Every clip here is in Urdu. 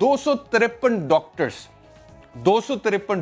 253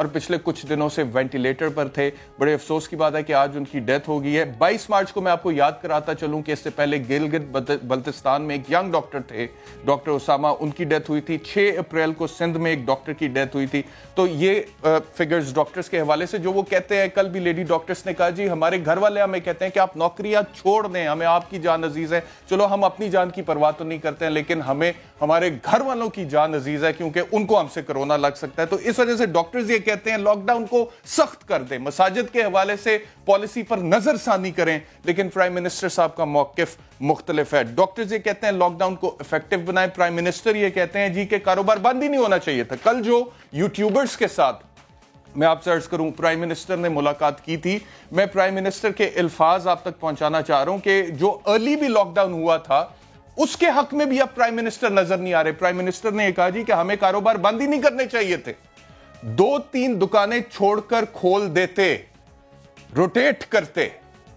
اور پچھلے کچھ دنوں سے وینٹیلیٹر پر تھے. بڑے افسوس کی بات ہے کہ آج ان کی ڈیتھ ہو گئی ہے. 22 مارچ کو میں آپ کو یاد کراتا چلوں کہ اس سے پہلے گلگت بلتستان میں ایک ینگ ڈاکٹر تھے, ڈاکٹر اسامہ, ان کی ڈیتھ ہوئی تھی. 6 اپریل کو سندھ میں ایک ڈاکٹر کی ڈیتھ ہوئی تھی. تو یہ فگرز ڈاکٹرز کے حوالے سے جو وہ کہتے ہیں, کل بھی لیڈی ڈاکٹرز نے کہا جی ہمارے گھر والے ہمیں کہتے ہیں کہ آپ نوکریاں چھوڑ دیں, ہمیں آپ کی جان عزیز ہے. چلو ہم اپنی جان کی پرواہ تو نہیں کرتے ہیں, لیکن ہمیں ہمارے گھر والوں کی جان عزیز ہے کیونکہ ان کو ہم سے کرونا لگ سکتا ہے. تو اس وجہ سے ڈاکٹرز یہ کہتے ہیں لاک ڈاؤن کو سخت کر دیں, مساجد کے حوالے سے پالیسی پر نظر ثانی کریں. لیکن پرائم منسٹر صاحب کا موقف مختلف ہے. ڈاکٹرز یہ کہتے ہیں لاک ڈاؤن کو افیکٹو بنائیں, پرائم منسٹر یہ کہتے ہیں جی کہ کاروبار بند ہی نہیں ہونا چاہیے تھا. کل جو یوٹیوبرز کے ساتھ میں آپ سے عرض کروں پرائم منسٹر نے ملاقات کی تھی, میں پرائم منسٹر کے الفاظ آپ تک پہنچانا چاہ رہا ہوں کہ جو ارلی بھی لاک ڈاؤن ہوا تھا اس کے حق میں بھی اب پرائم منسٹر نظر نہیں آ رہے. پرائم منسٹر نے یہ کہا جی کہ ہمیں کاروبار بند ہی نہیں کرنے چاہیے تھے, 2-3 دکانیں چھوڑ کر کھول دیتے, روٹیٹ کرتے,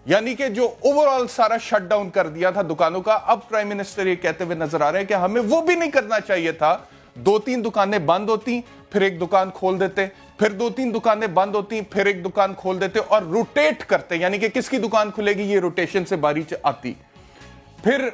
یعنی کہ جو اوور آل سارا شٹ ڈاؤن کر دیا تھا دکانوں کا. اب پرائم منسٹر یہ کہتے ہوئے نظر آ رہے ہیں کہ ہمیں وہ بھی نہیں کرنا چاہیے تھا. 2-3 دکانیں بند ہوتی, پھر ایک دکان کھول دیتے, پھر 2-3 دکانیں بند ہوتی, پھر ایک دکان کھول دیتے اور روٹیٹ کرتے, یعنی کہ کس کی دکان کھلے گی یہ روٹیشن سے باری آتی. پھر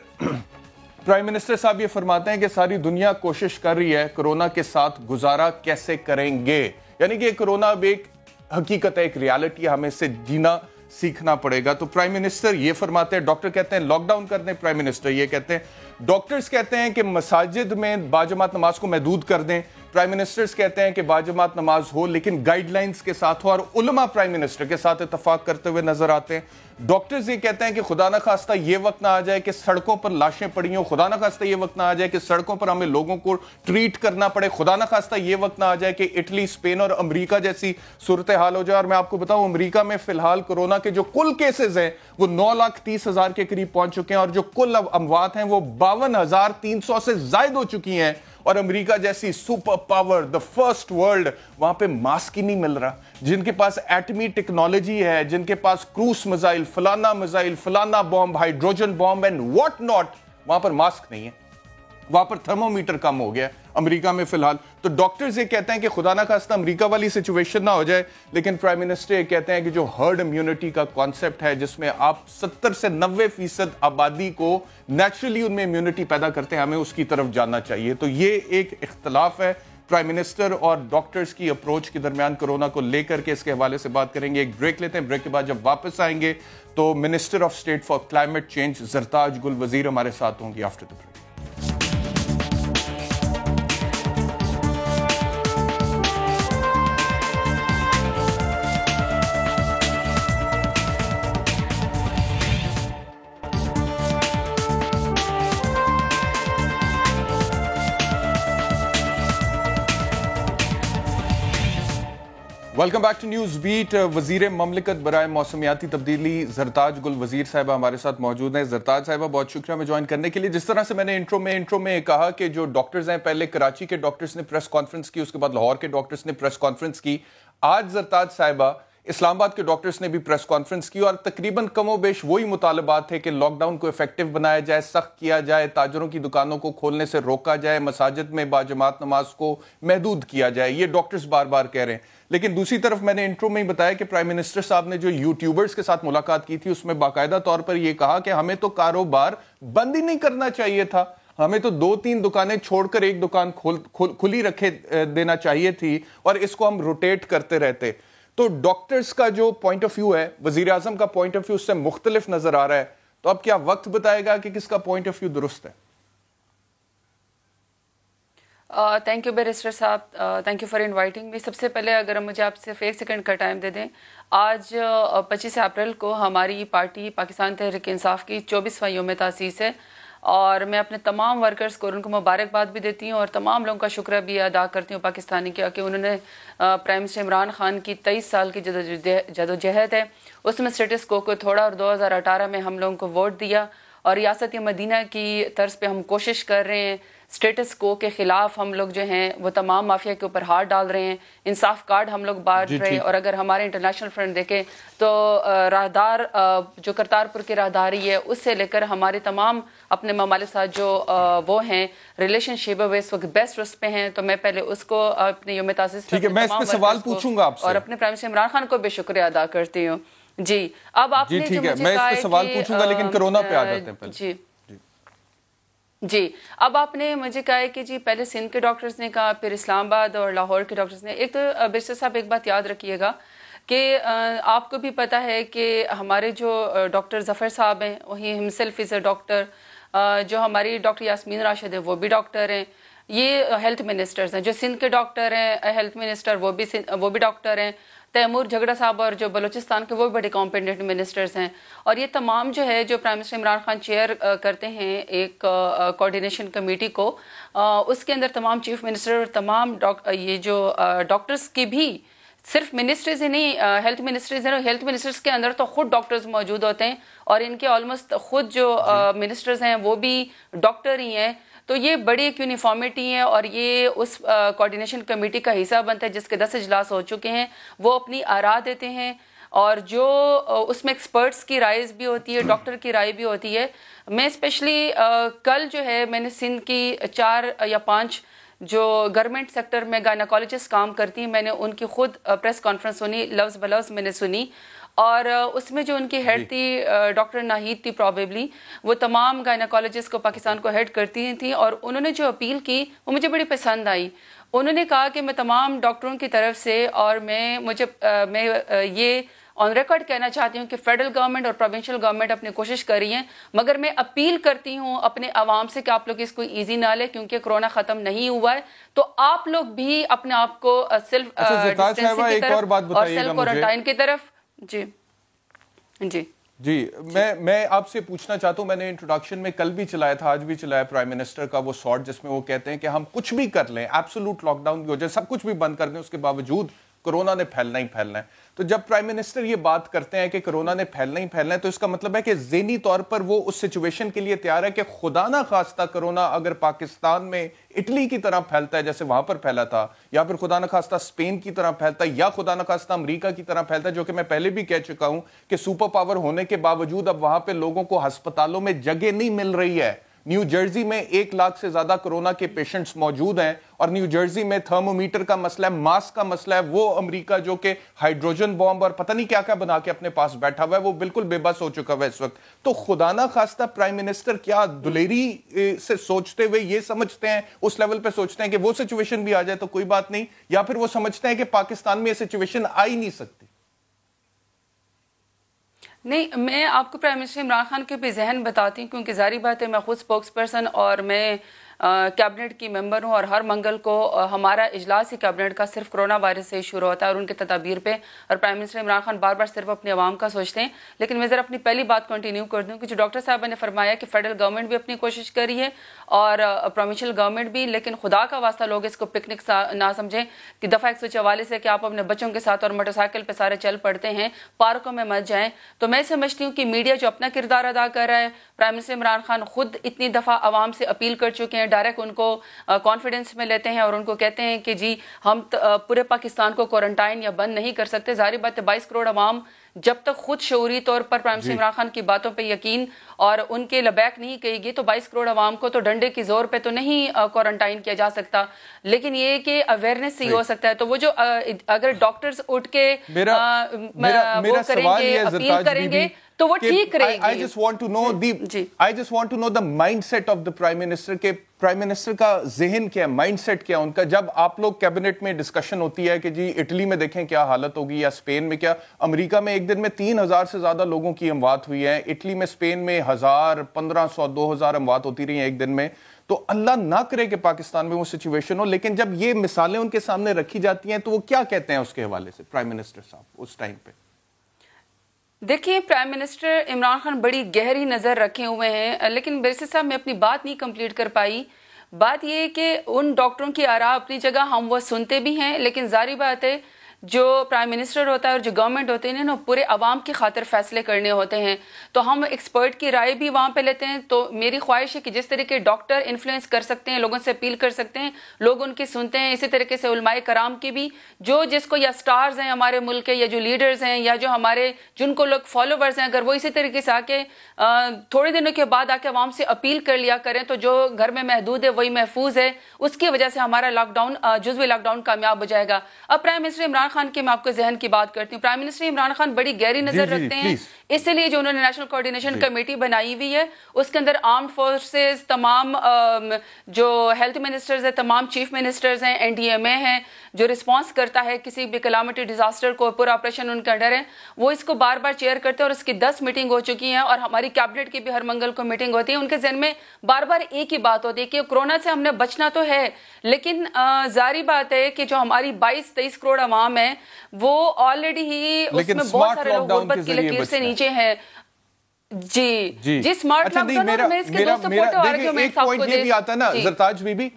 پرائم منسٹر صاحب یہ فرماتے ہیں کہ ساری دنیا کوشش کر رہی ہے کرونا کے ساتھ گزارا کیسے کریں گے, یعنی کہ کرونا اب ایک حقیقت ہے, ایک ریالٹی ہے, ہمیں اس سے جینا سیکھنا پڑے گا. تو پرائم منسٹر یہ فرماتے ہیں, ڈاکٹر کہتے ہیں لاک ڈاؤن کر دیں, پرائم منسٹر یہ کہتے ہیں ڈاکٹرز کہتے ہیں کہ مساجد میں باجماعت نماز کو محدود کر دیں, پرائم منسٹرز کہتے ہیں کہ باجماعت نماز ہو لیکن گائیڈ لائنز کے ساتھ ہو, اور علماء پرائم منسٹر کے ساتھ اتفاق کرتے ہوئے نظر آتے ہیں. ڈاکٹرز یہ کہتے ہیں کہ خدا نہ خواستہ یہ وقت نہ آ جائے کہ سڑکوں پر لاشیں پڑی ہوں, خدا نہ خواستہ یہ وقت نہ آ جائے کہ سڑکوں پر ہمیں لوگوں کو ٹریٹ کرنا پڑے, خدا نہ خواستہ یہ وقت نہ آ جائے کہ اٹلی, اسپین اور امریکہ جیسی صورتحال ہو جائے. اور میں آپ کو بتاؤں امریکہ میں فی الحال کورونا کے جو کل کیسز ہیں وہ 9,30,000 کے قریب پہنچ چکے ہیں, اور جو کل اموات ہیں وہ 52,300 سے زائد ہو چکی ہیں. اور امریکہ جیسی super power, the first world, وہاں پہ ماسک ہی نہیں مل رہا. جن کے پاس ایٹمی ٹیکنالوجی ہے, جن کے پاس کروز میزائل, فلانا bomb, hydrogen bomb and what not, وہاں پر ماسک نہیں ہے, وہاں پر تھرمومیٹر کم ہو گیا امریکہ میں فی الحال. تو ڈاکٹرز یہ کہتے ہیں کہ خدا نہ خواستہ امریکہ والی سچویشن نہ ہو جائے, لیکن پرائم منسٹر یہ کہتے ہیں کہ جو ہرڈ امیونٹی کا کانسیپٹ ہے جس میں آپ 70 سے 90% آبادی کو نیچرلی ان میں امیونٹی پیدا کرتے ہیں, ہمیں اس کی طرف جانا چاہیے. تو یہ ایک اختلاف ہے پرائم منسٹر اور ڈاکٹرز کی اپروچ کے درمیان کورونا کو لے کر کے. اس کے حوالے سے بات کریں گے, ایک بریک لیتے ہیں, بریک کے بعد جب واپس آئیں گے تو minister of state for climate change Zartaj Gul وزیر ہمارے ساتھ ہوں گی after the break. Welcome back to news beat. وزیر مملکت برائے موسمیاتی تبدیلی زرتاج گل وزیر صاحبہ ہمارے ساتھ موجود ہیں. زرتاج صاحبہ بہت شکریہ میں جوائن کرنے کے لیے. جس طرح سے میں نے انٹرو میں کہا کہ جو ڈاکٹرز ہیں, پہلے کراچی کے ڈاکٹرز نے پریس کانفرنس کی, اس کے بعد لاہور کے ڈاکٹرز نے پریس کانفرنس کی, آج زرتاج صاحبہ اسلام آباد کے ڈاکٹرز نے بھی پریس کانفرنس کی, اور تقریباً کم و بیش وہی مطالبات تھے کہ لاک ڈاؤن کو افیکٹو بنایا جائے, سخت کیا جائے, تاجروں کی دکانوں کو کھولنے سے روکا جائے, مساجد میں باجماعت نماز کو محدود کیا جائے. یہ ڈاکٹرز بار بار کہہ رہے ہیں. لیکن دوسری طرف میں نے انٹرو میں ہی بتایا کہ پرائم منسٹر صاحب نے جو یوٹیوبرز کے ساتھ ملاقات کی تھی اس میں باقاعدہ طور پر یہ کہا کہ ہمیں تو کاروبار بند ہی نہیں کرنا چاہیے تھا, ہمیں تو 2-3 دکانیں چھوڑ کر ایک دکان کھلی رکھے دینا چاہیے تھی, اور اس کو ہم روٹیٹ کرتے رہتے. تو ڈاکٹرز کا جو پوائنٹ آف ویو ہے, وزیر اعظم کا پوائنٹ آف ویو اس سے مختلف نظر آ رہا ہے. تو اب کیا وقت بتائے گا کہ کس کا پوائنٹ آف ویو درست ہے؟ تھینک یو بیرسٹر صاحب, thank you for inviting me. سب سے پہلے اگر مجھے آپ صرف 1 سیکنڈ کا ٹائم دے دیں, آج 25 اپریل کو ہماری پارٹی پاکستان تحریک انصاف کی 24واں یوم تاسیس ہے, اور میں اپنے تمام ورکرز کو ان کو مبارکباد بھی دیتی ہوں اور تمام لوگوں کا شکریہ بھی ادا کرتی ہوں پاکستانی کیا کہ انہوں نے پرائم منسٹر عمران خان کی 23 سال کی جدوجہد ہے اس میں اسٹیٹس کو تھوڑا, اور 2018 میں ہم لوگوں کو ووٹ دیا, اور ریاست مدینہ کی طرز پہ ہم کوشش کر رہے ہیں. اسٹیٹس کو کے خلاف ہم لوگ جو ہیں وہ تمام مافیا کے اوپر ہاتھ ڈال رہے ہیں. انصاف کارڈ ہم لوگ بانٹ رہے ہیں. اور اگر ہمارے انٹرنیشنل فرنٹ دیکھیں تو راہدار جو کرتارپور کی راہداری ہے اس سے لے کر ہمارے تمام اپنے ممالک ساتھ جو وہ ہیں ریلیشن شپ وہ اس وقت بیسٹ اس پہ ہیں. تو میں پہلے اس کو اپنے یوم تاسیس میں اس پہ سوال پوچھوں گا آپ سے اور اپنے پرائم منسٹر عمران خان کو بھی شکریہ ادا کرتی ہوں. جی اب آپ نے جو مجھے میں اس کہا پہ سوال پوچھوں گا لیکن کرونا پہ آ جاتے ہیں پہلے. جی اب آپ نے مجھے کہا ہے کہ جی پہلے سندھ کے ڈاکٹرز نے کہا پھر اسلام آباد اور لاہور کے ڈاکٹرز نے. ایک تو بیرسٹر صاحب ایک بات یاد رکھیے گا کہ آپ کو بھی پتہ ہے کہ ہمارے جو ڈاکٹر ظفر صاحب ہیں وہی ہم سیلف از اے ڈاکٹر, جو ہماری ڈاکٹر یاسمین راشد ہیں وہ بھی ڈاکٹر ہیں. یہ ہیلتھ منسٹرز ہیں. جو سندھ کے ڈاکٹر ہیں ہیلتھ منسٹر وہ بھی ڈاکٹر ہیں. تیمور جھگڑا صاحب اور جو بلوچستان کے وہ بھی بڑے کمپیٹنٹ منسٹرز ہیں. اور یہ تمام جو ہے جو prime minister Imran Khan chair کرتے ہیں ایک کوارڈینیشن کمیٹی کو, اس کے اندر تمام چیف منسٹر اور تمام یہ جو ڈاکٹرز کی بھی صرف منسٹرز ہی نہیں, ہیلتھ منسٹرز ہیں. ہیلتھ منسٹرز کے اندر تو خود ڈاکٹرز موجود ہوتے ہیں اور ان کے آلموسٹ خود جو منسٹرز ہیں وہ بھی ڈاکٹر ہی ہیں. تو یہ بڑی ایک یونیفارمٹی ہے اور یہ اس کوارڈینیشن کمیٹی کا حصہ بنتا ہے جس کے 10 اجلاس ہو چکے ہیں. وہ اپنی آراء دیتے ہیں اور جو اس میں ایکسپرٹس کی رائے بھی ہوتی ہے, ڈاکٹر کی رائے بھی ہوتی ہے. میں اسپیشلی کل جو ہے میں نے سندھ کی 4 یا 5 جو گورنمنٹ سیکٹر میں گائناکالوجسٹ کام کرتی ہیں, میں نے ان کی خود پریس کانفرنس سنی, لفظ بلفظ میں نے سنی. اور اس میں جو ان کی ہیڈ تھی ڈاکٹر ناہید تھی پرابیبلی, وہ تمام گائناکالوجسٹ کو پاکستان کو ہیڈ کرتی تھیں. اور انہوں نے جو اپیل کی وہ مجھے بڑی پسند آئی. انہوں نے کہا کہ میں تمام ڈاکٹروں کی طرف سے اور میں یہ آن ریکارڈ کہنا چاہتی ہوں کہ فیڈرل گورنمنٹ اور پروونشل گورنمنٹ اپنی کوشش کر رہی ہیں, مگر میں اپیل کرتی ہوں اپنے عوام سے کہ آپ لوگ اس کو ایزی نہ لیں کیونکہ کرونا ختم نہیں ہوا ہے. تو آپ لوگ بھی اپنے آپ کو سیلف ڈسٹینسنگ کی طرف اور سیلف کوارنٹائن کی طرف. جی میں آپ سے پوچھنا چاہتا ہوں, میں نے انٹروڈکشن میں کل بھی چلایا تھا آج بھی چلایا پرائم منسٹر کا وہ شارٹ جس میں وہ کہتے ہیں کہ ہم کچھ بھی کر لیں, ایبسولوٹ لاک ڈاؤن کی وجہ سب کچھ بھی بند کر دیں, اس کے باوجود کرونا نے پھیلنا ہی پھیلنا ہے. تو جب پرائم منسٹر یہ بات کرتے ہیں کہ کرونا نے پھیلنا ہی پھیلنا ہے تو اس کا مطلب ہے کہ ذہنی طور پر وہ اس سچویشن کے لیے تیار ہے کہ خدا نہ خواستہ کرونا اگر پاکستان میں اٹلی کی طرح پھیلتا ہے جیسے وہاں پر پھیلا تھا, یا پھر خدا نہ خواستہ اسپین کی طرح پھیلتا ہے, یا خدا نہ خواستہ امریکہ کی طرح پھیلتا ہے, جو کہ میں پہلے بھی کہہ چکا ہوں کہ سپر پاور ہونے کے باوجود اب وہاں پہ لوگوں کو ہسپتالوں میں جگہ نہیں مل رہی ہے. نیو جرسی میں 1 لاکھ سے زیادہ کرونا کے پیشنٹس موجود ہیں اور نیو جرسی میں تھرمومیٹر کا مسئلہ ہے, ماسک کا مسئلہ ہے. وہ امریکہ جو کہ ہائیڈروجن بومب اور پتہ نہیں کیا کیا بنا کے اپنے پاس بیٹھا ہوا ہے, وہ بالکل بے بس ہو چکا ہوا ہے اس وقت. تو خدا نہ خواستہ پرائم منسٹر کیا دلیری سے سوچتے ہوئے یہ سمجھتے ہیں, اس لیول پہ سوچتے ہیں کہ وہ سچویشن بھی آ جائے تو کوئی بات نہیں, یا پھر وہ سمجھتے ہیں کہ پاکستان میں یہ سچویشن آ ہی نہیں سکتی؟ نہیں, میں آپ کو پرائم منسٹر عمران خان کے بھی ذہن بتاتی ہوں کیونکہ ظاہری بات ہے میں خود اسپوکس پرسن اور میں کیبنٹ کی ممبر ہوں اور ہر منگل کو ہمارا اجلاس ہی کیبنٹ کا صرف کرونا وائرس سے شروع ہوتا ہے اور ان کے تدابیر پہ. اور پرائم منسٹر عمران خان بار بار صرف اپنے عوام کا سوچتے ہیں. لیکن میں ذرا اپنی پہلی بات کنٹینیو کر دوں کہ جو ڈاکٹر صاحبہ نے فرمایا کہ فیڈرل گورنمنٹ بھی اپنی کوشش کر رہی ہے اور پروونشل گورنمنٹ بھی, لیکن خدا کا واسطہ لوگ اس کو پکنک نہ سمجھیں کہ دفعہ 144 سے کہ آپ اپنے بچوں کے ساتھ اور موٹر سائیکل پہ سارے چل پڑتے ہیں, پارکوں میں مت جائیں. تو میں سمجھتی ہوں کہ میڈیا جو اپنا کردار ادا کر رہا ہے, پرائم منسٹر عمران خان خود اتنی دفعہ عوام سے اپیل کر چکے ہیں, ڈائریکٹ ان کو کانفیڈنس میں لیتے ہیں اور ان کو کہتے ہیں کہ جی ہم پورے پاکستان کو کوارنٹائن یا بند نہیں کر سکتے. ظاہری بات ہے 22 کروڑ عوام جب تک خود شعوری طور پر پرائم منسٹر عمران خان کی باتوں پہ یقین اور ان کے لبیک نہیں کہے گی تو 22 کروڑ عوام کو تو ڈنڈے کی زور پہ تو نہیں کوارنٹائن کیا جا سکتا, لیکن یہ کہ اویئرنیس سے ہی ہو سکتا ہے. تو وہ جو اگر ڈاکٹرز اٹھ کے وہ کریں گے, اپیل کریں گے تو وہ ٹھیک رہے گی. I just want to know the mindset of the Prime Minister کہ پرائم منسٹر کا ذہن کیا ہے, مائنڈ سیٹ کیا ان کا, جب آپ لوگ کیبنٹ میں ڈسکشن ہوتی ہے کہ جی اٹلی میں دیکھیں کیا حالت ہوگی, یا اسپین میں کیا, امریکہ میں ایک دن میں 3000 سے زیادہ لوگوں کی اموات ہوئی ہیں, اٹلی میں اسپین میں 1000 1500 2000 اموات ہوتی رہی ہیں ایک دن میں. تو اللہ نہ کرے کہ پاکستان میں وہ سچویشن ہو, لیکن جب یہ مثالیں ان کے سامنے رکھی جاتی ہیں تو وہ کیا کہتے ہیں اس کے حوالے سے پرائم منسٹر صاحب اس ٹائم پہ؟ دیکھیے پرائم منسٹر عمران خان بڑی گہری نظر رکھے ہوئے ہیں, لیکن بیرسٹر صاحب میں اپنی بات نہیں کمپلیٹ کر پائی. بات یہ ہے کہ ان ڈاکٹروں کی آراء اپنی جگہ ہم وہ سنتے بھی ہیں, لیکن ظاہری بات ہے جو پرائم منسٹر ہوتا ہے اور جو گورنمنٹ ہوتے ہیں نا پورے عوام کی خاطر فیصلے کرنے ہوتے ہیں. تو ہم ایکسپرٹ کی رائے بھی وہاں پہ لیتے ہیں. تو میری خواہش ہے کہ جس طریقے ڈاکٹر انفلوئنس کر سکتے ہیں, لوگوں سے اپیل کر سکتے ہیں, لوگ ان کی سنتے ہیں, اسی طریقے سے علماء کرام کی بھی جو جس کو یا سٹارز ہیں ہمارے ملک کے, یا جو لیڈرز ہیں, یا جو ہمارے جن کو لوگ فالوورز ہیں, اگر وہ اسی طریقے سے آ کے تھوڑے دنوں کے بعد آ کے عوام سے اپیل کر لیا کریں تو جو گھر میں محدود ہے وہی محفوظ ہے, اس کی وجہ سے ہمارا لاک ڈاؤن جزوی لاک ڈاؤن کامیاب ہو جائے گا. اب پرائم منسٹر عمران خان کے میں آپ کو ذہن کی بات کرتی ہوں. پرائم منسٹر عمران خان بڑی گہری نظر رکھتے ہیں, اسی لیے جو انہوں نے نیشنل کوارڈینیشن کمیٹی بنائی ہوئی ہے اس کے اندر آرمڈ فورسز, تمام جو ہیلتھ منسٹرز ہیں, تمام چیف منسٹرز ہیں, NDMA ہیں, جو رسپانس کرتا ہے کسی بھی کلامٹی ڈیزاسٹر کو, پورا آپریشن ان کے انڈر ہے, وہ اس کو بار بار چیئر کرتے ہیں اور اس کی 10 میٹنگ ہو چکی ہیں اور ہماری کیبنٹ کی بھی ہر منگل کو میٹنگ ہوتی ہے. ان کے ذہن میں بار بار ایک ہی بات ہوتی ہے کہ کورونا سے ہم نے بچنا تو ہے, لیکن ظاہری بات ہے کہ جو ہماری 22-23 کروڑ عوام ہے وہ آلریڈی ہی اس میں بہت سارے لوگ غربت کی لکیر سے نیچے ہیں. جی اسمارٹ لاک ڈاؤن اور میں اس کے دو سپورٹ آرگیومنٹس آپ کو یہ بھی آتا ہے نا زرتاج بی بی,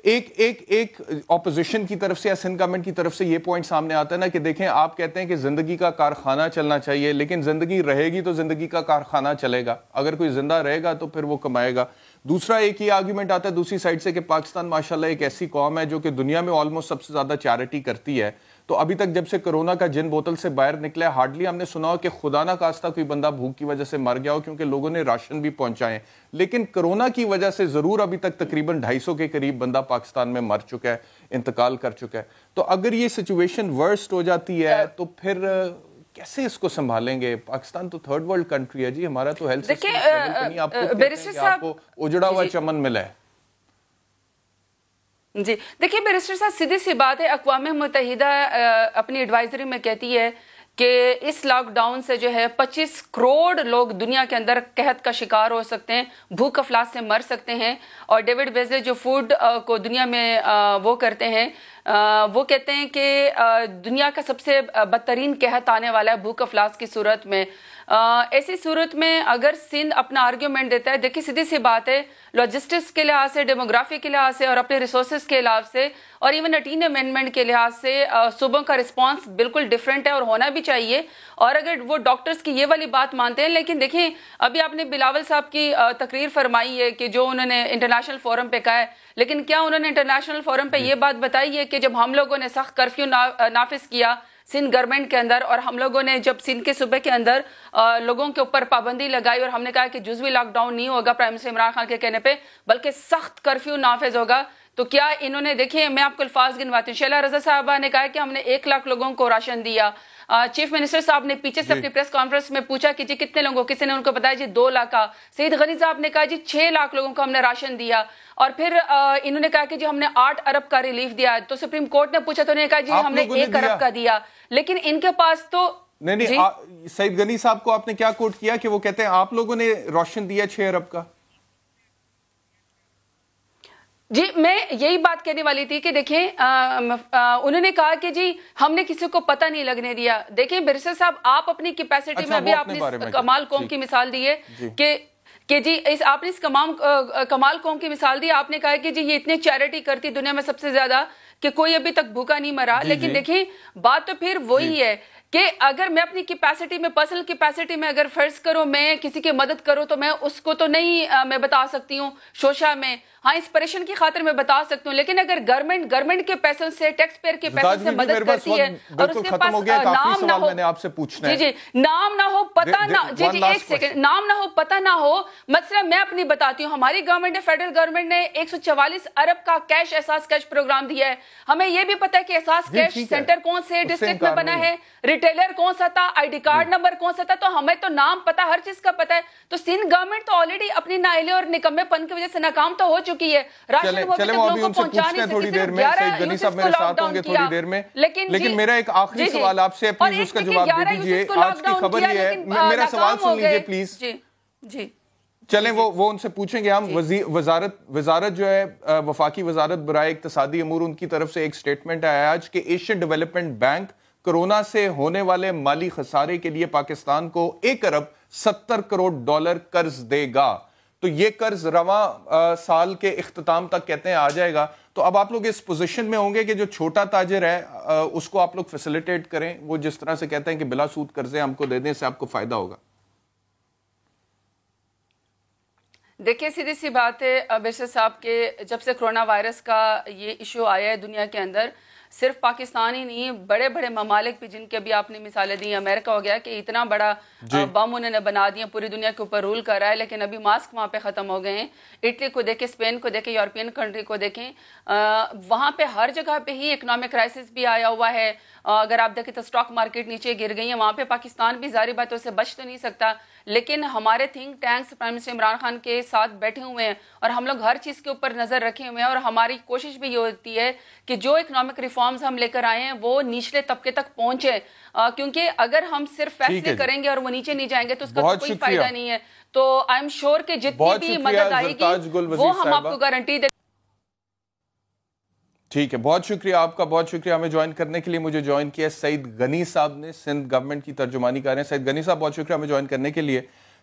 ایک اپوزیشن کی طرف سے یا سندھ گورنمنٹ کی طرف سے یہ پوائنٹ سامنے آتا ہے نا کہ دیکھیں آپ کہتے ہیں کہ زندگی کا کارخانہ چلنا چاہیے, لیکن زندگی رہے گی تو زندگی کا کارخانہ چلے گا, اگر کوئی زندہ رہے گا تو پھر وہ کمائے گا. دوسرا ایک ہی آرگیومنٹ آتا ہے دوسری سائڈ سے کہ پاکستان ماشاءاللہ ایک ایسی قوم ہے جو کہ دنیا میں آلموسٹ سب سے زیادہ چیریٹی کرتی ہے. تو ابھی تک جب سے کرونا کا جن بوتل سے باہر نکلا ہے ہارڈلی ہم نے سنا ہو کہ خدا نہ خواستہ کوئی بندہ بھوک کی وجہ سے مر گیا ہو, کیونکہ لوگوں نے راشن بھی پہنچائے. لیکن کرونا کی وجہ سے ضرور ابھی تک تقریباً 250 کے قریب بندہ پاکستان میں مر چکا ہے, انتقال کر چکا ہے. تو اگر یہ سچویشن ورسٹ ہو جاتی ہے تو پھر کیسے اس کو سنبھالیں گے؟ پاکستان تو تھرڈ ورلڈ کنٹری ہے جی, ہمارا تو ہیلتھ سسٹم آپ کو اجڑا ہوا چمن ملا ہے. جی دیکھیے بیرسٹر صاحب, سیدھی سی بات ہے, اقوام متحدہ اپنی ایڈوائزری میں کہتی ہے کہ اس لاک ڈاؤن سے جو ہے 25 کروڑ لوگ دنیا کے اندر قحط کا شکار ہو سکتے ہیں, بھوک افلاس سے مر سکتے ہیں. اور ڈیوڈ بیزلے جو فوڈ کو دنیا میں وہ کرتے ہیں, وہ کہتے ہیں کہ دنیا کا سب سے بدترین قحط آنے والا ہے بھوک افلاس کی صورت میں. ایسی صورت میں اگر سندھ اپنا آرگیومنٹ دیتا ہے, دیکھیں سیدھی سی بات ہے, لاجسٹکس کے لحاظ سے, ڈیموگرافی کے لحاظ سے اور اپنے ریسورسز کے لحاظ سے اور ایون 18 امینڈمنٹ کے لحاظ سے صوبوں کا رسپانس بالکل ڈیفرنٹ ہے اور ہونا بھی چاہیے. اور اگر وہ ڈاکٹرز کی یہ والی بات مانتے ہیں, لیکن دیکھیں ابھی آپ نے بلاول صاحب کی تقریر فرمائی ہے کہ جو انہوں نے انٹرنیشنل فورم پہ کہا ہے, لیکن کیا انہوں نے انٹرنیشنل فورم پہ یہ بات بتائی ہے کہ جب ہم لوگوں نے سخت کرفیو نافذ کیا سندھ گورنمنٹ کے اندر, اور ہم لوگوں نے جب سندھ کے صوبے کے اندر لوگوں کے اوپر پابندی لگائی اور ہم نے کہا کہ جزوی لاک ڈاؤن نہیں ہوگا پرائم منسٹر عمران خان کے کہنے پہ, بلکہ سخت کرفیو نافذ ہوگا, تو کیا انہوں نے, دیکھیں میں آپ کو الفاظ گنواتی ہوں, شیلا رضا صاحبہ نے کہا کہ ہم نے 1 لاکھ لوگوں کو راشن دیا. چیف منسٹر صاحب نے پیچھے سے اپنی پریس کانفرنس میں پوچھا کہ جی کتنے لوگوں, کسی نے ان کو بتایا جی 2 لاکھ کا. سعید غنی صاحب نے کہا جی 6 لاکھ لوگوں کو ہم نے راشن دیا. اور پھر انہوں نے کہا کہ جی ہم نے 8 ارب کا ریلیف دیا. تو سپریم کورٹ نے پوچھا تو انہوں نے کہا جی ہم نے 1 ارب کا دیا, لیکن ان کے پاس تو نہیں. سعید غنی صاحب کو آپ نے کیا کوٹ کیا کہ وہ کہتے ہیں آپ لوگوں نے راشن دیا 6 ارب کا؟ جی میں یہی بات کہنے والی تھی کہ دیکھیں انہوں نے کہا کہ جی ہم نے کسی کو پتہ نہیں لگنے دیا. دیکھیں بیرسٹر صاحب آپ اپنی کیپیسٹی میں ابھی آپ نے کمال قوم کی مثال دی ہے کہ جی آپ نے اس کمال قوم کی مثال دی, آپ نے کہا کہ جی یہ اتنے چیریٹی کرتی دنیا میں سب سے زیادہ کہ کوئی ابھی تک بھوکا نہیں مرا. لیکن دیکھیں بات تو پھر وہی ہے کہ اگر میں اپنی کیپیسٹی میں, پرسنل کیپیسٹی میں اگر فرض کروں میں کسی کی مدد کروں تو میں اس کو تو نہیں میں بتا سکتی ہوں شوشا میں, ہاں انسپریشن کی خاطر میں بتا سکتی ہوں, لیکن اگر گورنمنٹ کے پیسوں سے, ٹیکس پیئر کے پیسوں سے مدد کرتی ہے اور اس کے پاس نام نہ ہو, جی نام نہ ہو, پتہ نہ, جی ایک سیکنڈ, نام نہ ہو, پتہ نہ ہو. مثلا میں اپنی بتاتی ہوں, ہماری گورنمنٹ نے, فیڈرل گورنمنٹ نے 144 ارب کا کیش احساس کیش پروگرام دیا ہے. ہمیں یہ بھی پتہ ہے کہ احساس کیش سینٹر کون سے ڈسٹرکٹ میں بنا ہے, ریٹیلر کون سا تھا, آئی ڈی کارڈ نمبر کون سا تھا, تو ہمیں تو نام پتہ, ہر چیز کا پتہ ہے. تو سندھ گورنمنٹ تو آلریڈی اپنی نااہلی اور نکمے پن کی وجہ سے ناکام تو ہو چکی ہے. چلیں وہ ابھی ان سے پوچھتے ہیں تھوڑی دیر میں, سعید غنی صاحب میرے ساتھ ہوں گے تھوڑی دیر میں, لیکن میرا ایک آخری سوال آپ سے, پلیز اس کا جواب دے دیجئے. آج کی خبر یہ ہے, میرا سوال سن لیجئے پلیز. جی چلیں وہ ان سے پوچھیں گے ہم. وزارت جو ہے وفاقی وزارت برائے اقتصادی امور, ان کی طرف سے ایک سٹیٹمنٹ آیا آج کہ ایشین ڈیولپمنٹ بینک کرونا سے ہونے والے مالی خسارے کے لیے پاکستان کو 1 ارب 70 کروڑ ڈالر قرض دے گا. تو یہ قرض رواں سال کے اختتام تک کہتے ہیں آ جائے گا. تو اب آپ لوگ اس پوزیشن میں ہوں گے کہ جو چھوٹا تاجر ہے اس کو آپ لوگ فیسیلیٹیٹ کریں, وہ جس طرح سے کہتے ہیں کہ بلا سود قرضے ہم کو دے دیں, اس سے آپ کو فائدہ ہوگا. دیکھیے سیدھی سی بات ہے بیشر صاحب کے جب سے کرونا وائرس کا یہ ایشو آیا ہے دنیا کے اندر, صرف پاکستان ہی نہیں, بڑے بڑے ممالک بھی جن کے ابھی آپ نے مثالیں دی, امریکہ ہو گیا کہ اتنا بڑا بم انہوں نے بنا دیا, پوری دنیا کے اوپر رول کر رہا ہے, لیکن ابھی ماسک وہاں پہ ختم ہو گئے ہیں. اٹلی کو دیکھیں, اسپین کو دیکھیں, یورپین کنٹری کو دیکھیں, وہاں پہ ہر جگہ پہ ہی اکنامک کرائسس بھی آیا ہوا ہے. اگر آپ دیکھیں تو سٹاک مارکیٹ نیچے گر گئی ہیں, وہاں پہ پاکستان بھی ظاہری بات ہے اس سے بچ تو نہیں سکتا, لیکن ہمارے think tanks prime minister Imran Khan کے ساتھ بیٹھے ہوئے ہیں اور ہم لوگ ہر چیز کے اوپر نظر رکھے ہوئے ہیں, اور ہماری کوشش بھی یہ ہوتی ہے کہ جو اکنامک ریفارمز ہم لے کر آئے ہیں وہ نچلے طبقے تک پہنچے, کیونکہ اگر ہم صرف فیصلے کریں گے اور وہ نیچے نہیں جائیں گے تو اس کا کوئی فائدہ نہیں ہے. تو آئی ایم شیور کہ جتنی بھی مدد آئے گی وہ ہم آپ کو گارنٹی دے. ٹھیک ہے, بہت شکریہ آپ کا, بہت شکریہ ہمیں جوائن کرنے کے لیے. مجھے جوائن کیا سعید غنی صاحب نے, سندھ گورنمنٹ کی ترجمانی کر رہے ہیں. سعید غنی صاحب بہت شکریہ ہمیں جوائن کرنے کے لیے.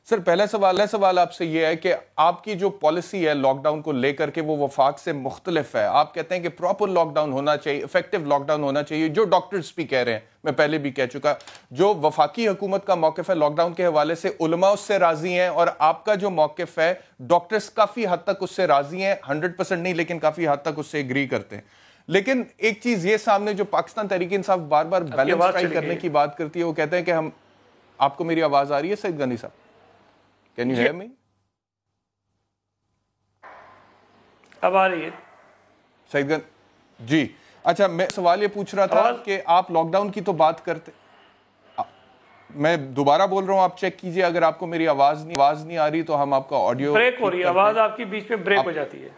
سر پہلا سوال آپ سے یہ ہے کہ آپ کی جو پالیسی ہے لاک ڈاؤن کو لے کر کے وہ وفاق سے مختلف ہے. آپ کہتے ہیں کہ پراپر لاک ڈاؤن ہونا چاہیے, افیکٹو لاک ڈاؤن ہونا چاہیے, جو ڈاکٹرز بھی کہہ رہے ہیں, میں پہلے بھی کہہ چکا. جو وفاقی حکومت کا موقف ہے لاک ڈاؤن کے حوالے سے, علماء اس سے راضی ہیں, اور آپ کا جو موقف ہے ڈاکٹرز کافی حد تک اس سے راضی ہیں, 100% نہیں لیکن کافی حد تک اس سے ایگری کرتے ہیں. لیکن ایک چیز یہ سامنے جو پاکستان تحریک انصاف بار بار بیلنس اسٹرائک کرنے کی بات کرتی ہے, وہ کہتے ہیں کہ ہم, آپ کو میری آواز آ رہی ہے سعید غنی صاحب؟ Can you hear me? اب آ رہی ہے سعید غنی جی. اچھا, میں سوال یہ پوچھ رہا تھا کہ آپ لاک ڈاؤن کی تو بات کرتے, میں دوبارہ بول رہا ہوں, آپ چیک کیجئے اگر آپ کو میری آواز نہیں آ رہی تو ہم آپ کا آڈیو بریک ہو رہی ہے, آواز آپ کی بیچ میں بریک ہو جاتی ہے,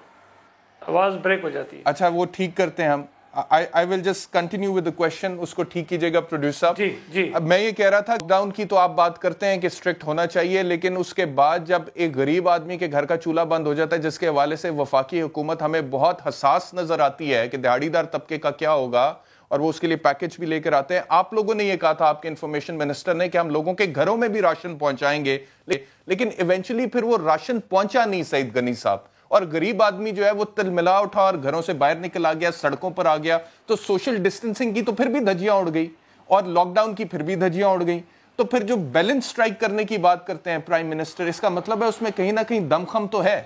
آواز بریک ہو جاتی ہے. اچھا, وہ ٹھیک کرتے ہیں ہم. I will just continue with the question, اس کو ٹھیک کیجئے گا پروڈیوسر صاحب. جی. اب میں یہ کہہ رہا تھا ڈاؤن کی تو آپ بات کرتے ہیں کہ اسٹرکٹ ہونا چاہیے, لیکن اس کے بعد جب ایک غریب آدمی کے گھر کا چولہا بند ہو جاتا ہے, جس کے حوالے سے وفاقی حکومت ہمیں بہت حساس نظر آتی ہے کہ دہاڑی دار طبقے کا کیا ہوگا, اور وہ اس کے لیے پیکج بھی لے کر آتے ہیں. آپ لوگوں نے یہ کہا تھا, آپ کے انفارمیشن منسٹر نے, کہ ہم لوگوں کے گھروں میں بھی راشن پہنچائیں گے, لیکن ایونچولی پھر وہ راشن پہنچا نہیں سعید غنی صاحب, اور غریب آدمی جو ہے وہ تل ملا اٹھا اور گھروں سے باہر نکل آ گیا, سڑکوں پر آ گیا. تو سوشل ڈسٹنسنگ کی تو پھر بھی دھجیاں اڑ گئی, اور لاک ڈاؤن کی پھر بھی دھجیاں اڑ گئی. تو پھر جو بیلنس اسٹرائک کرنے کی بات کرتے ہیں پرائم منسٹر, اس کا مطلب ہے اس میں کہیں نہ کہیں دم خم تو ہے.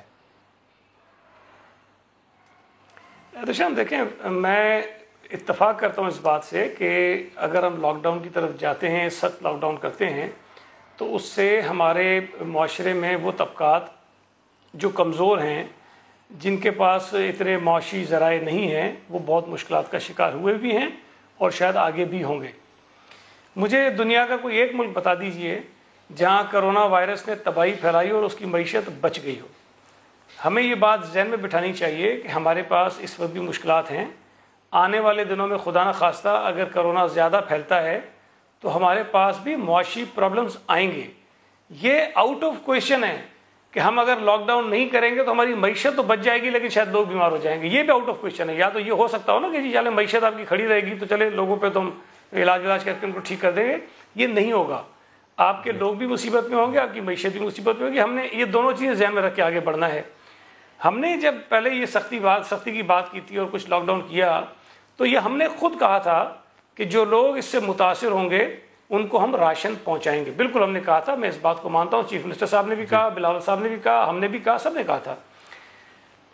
رشان دیکھیں, میں اتفاق کرتا ہوں اس بات سے کہ اگر ہم لاک ڈاؤن کی طرف جاتے ہیں, سخت لاک ڈاؤن کرتے ہیں, تو اس سے ہمارے معاشرے میں وہ طبقات جو کمزور ہیں, جن کے پاس اتنے معاشی ذرائع نہیں ہیں, وہ بہت مشکلات کا شکار ہوئے بھی ہیں اور شاید آگے بھی ہوں گے. مجھے دنیا کا کوئی ایک ملک بتا دیجئے جہاں کرونا وائرس نے تباہی پھیلائی اور اس کی معیشت بچ گئی ہو. ہمیں یہ بات ذہن میں بٹھانی چاہیے کہ ہمارے پاس اس وقت بھی مشکلات ہیں. آنے والے دنوں میں خدا نہ خواستہ اگر کرونا زیادہ پھیلتا ہے تو ہمارے پاس بھی معاشی پرابلمز آئیں گے. یہ آؤٹ آف کویشچن ہے کہ ہم اگر لاک ڈاؤن نہیں کریں گے تو ہماری معیشت تو بچ جائے گی, لیکن شاید لوگ بیمار ہو جائیں گے. یہ بھی آؤٹ آف کویشچن ہے. یا تو یہ ہو سکتا ہو نا کہ جی چلے معیشت آپ کی کھڑی رہے گی تو چلے لوگوں پہ تو ہم علاج کر کے ان کو ٹھیک کر دیں گے. یہ نہیں ہوگا. آپ کے لوگ بھی مصیبت میں ہوں گے, آپ کی معیشت بھی مصیبت میں ہوگی. ہم نے یہ دونوں چیزیں ذہن میں رکھ کے آگے بڑھنا ہے. ہم نے جب پہلے یہ سختی کی بات کی تھی اور کچھ لاک ڈاؤن کیا, تو یہ ہم نے خود کہا تھا کہ جو لوگ اس سے متاثر ہوں گے ان کو ہم راشن پہنچائیں گے. بالکل ہم نے کہا تھا, میں اس بات کو مانتا ہوں. چیف منسٹر صاحب نے بھی کہا, بلاول صاحب نے بھی کہا, ہم نے بھی کہا, سب نے کہا تھا.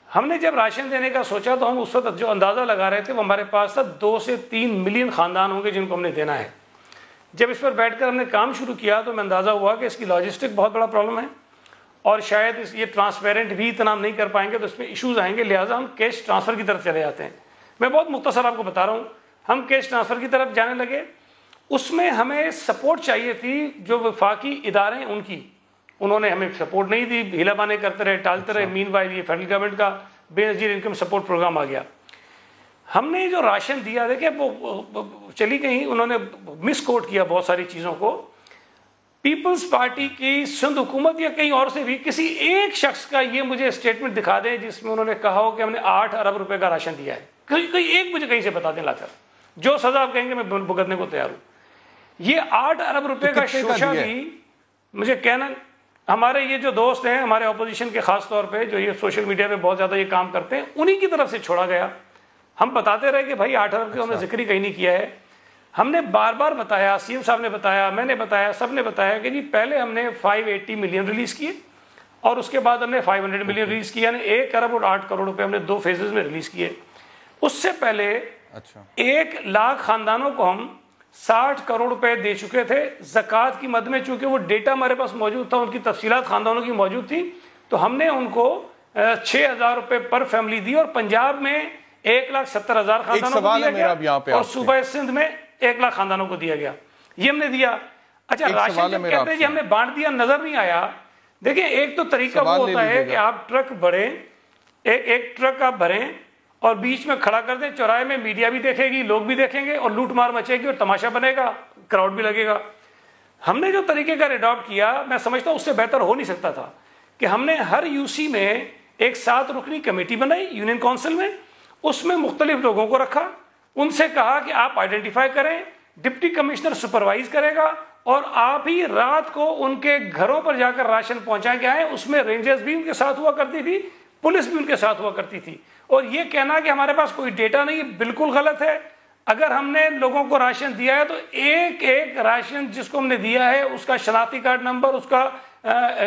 ہم نے جب راشن دینے کا سوچا تو ہم اس وقت جو اندازہ لگا رہے تھے وہ ہمارے پاس تھا 2 سے 3 ملین خاندان ہوں گے جن کو ہم نے دینا ہے. جب اس پر بیٹھ کر ہم نے کام شروع کیا تو میں اندازہ ہوا کہ اس کی لاجسٹک بہت بڑا پرابلم ہے, اور شاید یہ ٹرانسپیرنٹ بھی اتنا ہم نہیں کر پائیں گے تو اس میں ایشوز آئیں گے. لہٰذا ہم کیش ٹرانسفر کی طرف چلے جاتے ہیں. میں بہت مختصر آپ کو بتا رہا ہوں. ہم کیش ٹرانسفر کی طرف جانے لگے. اس میں ہمیں سپورٹ چاہیے تھی جو وفاقی ادارے ہیں ان کی. انہوں نے ہمیں سپورٹ نہیں دی, ہیلا بانے کرتے رہے, ٹالتے رہے. مین وائل یہ فیڈرل گورنمنٹ کا بے نظیر انکم سپورٹ پروگرام آ گیا. ہم نے جو راشن دیا, دیکھیں وہ چلی گئی, انہوں نے مس کوٹ کیا بہت ساری چیزوں کو. پیپلز پارٹی کی سندھ حکومت یا کہیں اور سے بھی کسی ایک شخص کا یہ مجھے اسٹیٹمنٹ دکھا دیں جس میں انہوں نے کہا ہو کہ ہم نے 8 ارب روپے کا راشن دیا ہے. کوئی ایک مجھے کہیں سے بتا دیں لا کر. جو سزا آپ کہیں گے میں بھگتنے کو تیار ہوں. یہ 8 ارب روپے کا شوشہ بھی مجھے کہنا, ہمارے یہ جو دوست ہیں ہمارے اپوزیشن کے خاص طور پہ جو یہ سوشل میڈیا پہ بہت زیادہ یہ کام کرتے ہیں, انہی کی طرف سے چھوڑا گیا. ہم بتاتے رہے کہ بھائی 8 ارب کا ہم نے ذکر ہی کہیں نہیں کیا ہے. ہم نے بار بار بتایا, سی ایم صاحب نے بتایا, میں نے بتایا, سب نے بتایا کہ جی پہلے ہم نے 580 ملین ریلیز کیے اور اس کے بعد ہم نے 500 ملین ریلیز کیا, یعنی 1 ارب اور 8 کروڑ روپے ہم نے 2 فیزز میں ریلیز کیے. اس سے پہلے 1 لاکھ خاندانوں کو ہم 60 کروڑ روپے دے چکے تھے زکوٰۃ کی مد میں. چونکہ وہ ڈیٹا ہمارے پاس موجود تھا, ان کی تفصیلات خاندانوں کی موجود تھی, تو ہم نے ان کو 6,000 روپے پر فیملی دی. اور پنجاب میں 1,70,000 خاندانوں کو دیا گیا اور صوبہ سندھ میں 1 لاکھ خاندانوں کو دیا گیا. یہ ہم نے دیا. اچھا, راشن جب کہتے ہیں جی ہم نے بانٹ دیا, نظر نہیں آیا. دیکھیں ایک تو طریقہ وہ ہوتا ہے کہ آپ ٹرک بھریں, ایک ٹرک آپ بھریں اور بیچ میں کھڑا کر دیں, چوراہے میں میڈیا بھی دیکھے گی, لوگ بھی دیکھیں گے اور لوٹ مار مچے گی اور تماشا بنے گا, کراؤڈ بھی لگے گا. ہم نے جو طریقے کا اڈاپٹ کیا, میں سمجھتا ہوں اس سے بہتر ہو نہیں سکتا تھا, کہ ہم نے ہر یو سی میں ایک 7 رکنی کمیٹی بنائی یونین کونسل میں, اس میں مختلف لوگوں کو رکھا, ان سے کہا کہ آپ آئیڈینٹیفائی کریں, ڈپٹی کمشنر سپروائز کرے گا اور آپ ہی رات کو ان کے گھروں پر جا کر راشن پہنچا کے آئیں. اس میں رینجرز بھی ان کے ساتھ ہوا کرتی تھی, پولیس بھی ان کے ساتھ ہوا کرتی تھی. اور یہ کہنا کہ ہمارے پاس کوئی ڈیٹا نہیں, بالکل غلط ہے. اگر ہم نے لوگوں کو راشن دیا ہے تو ایک ایک راشن جس کو ہم نے دیا ہے اس کا شناختی کارڈ نمبر, اس کا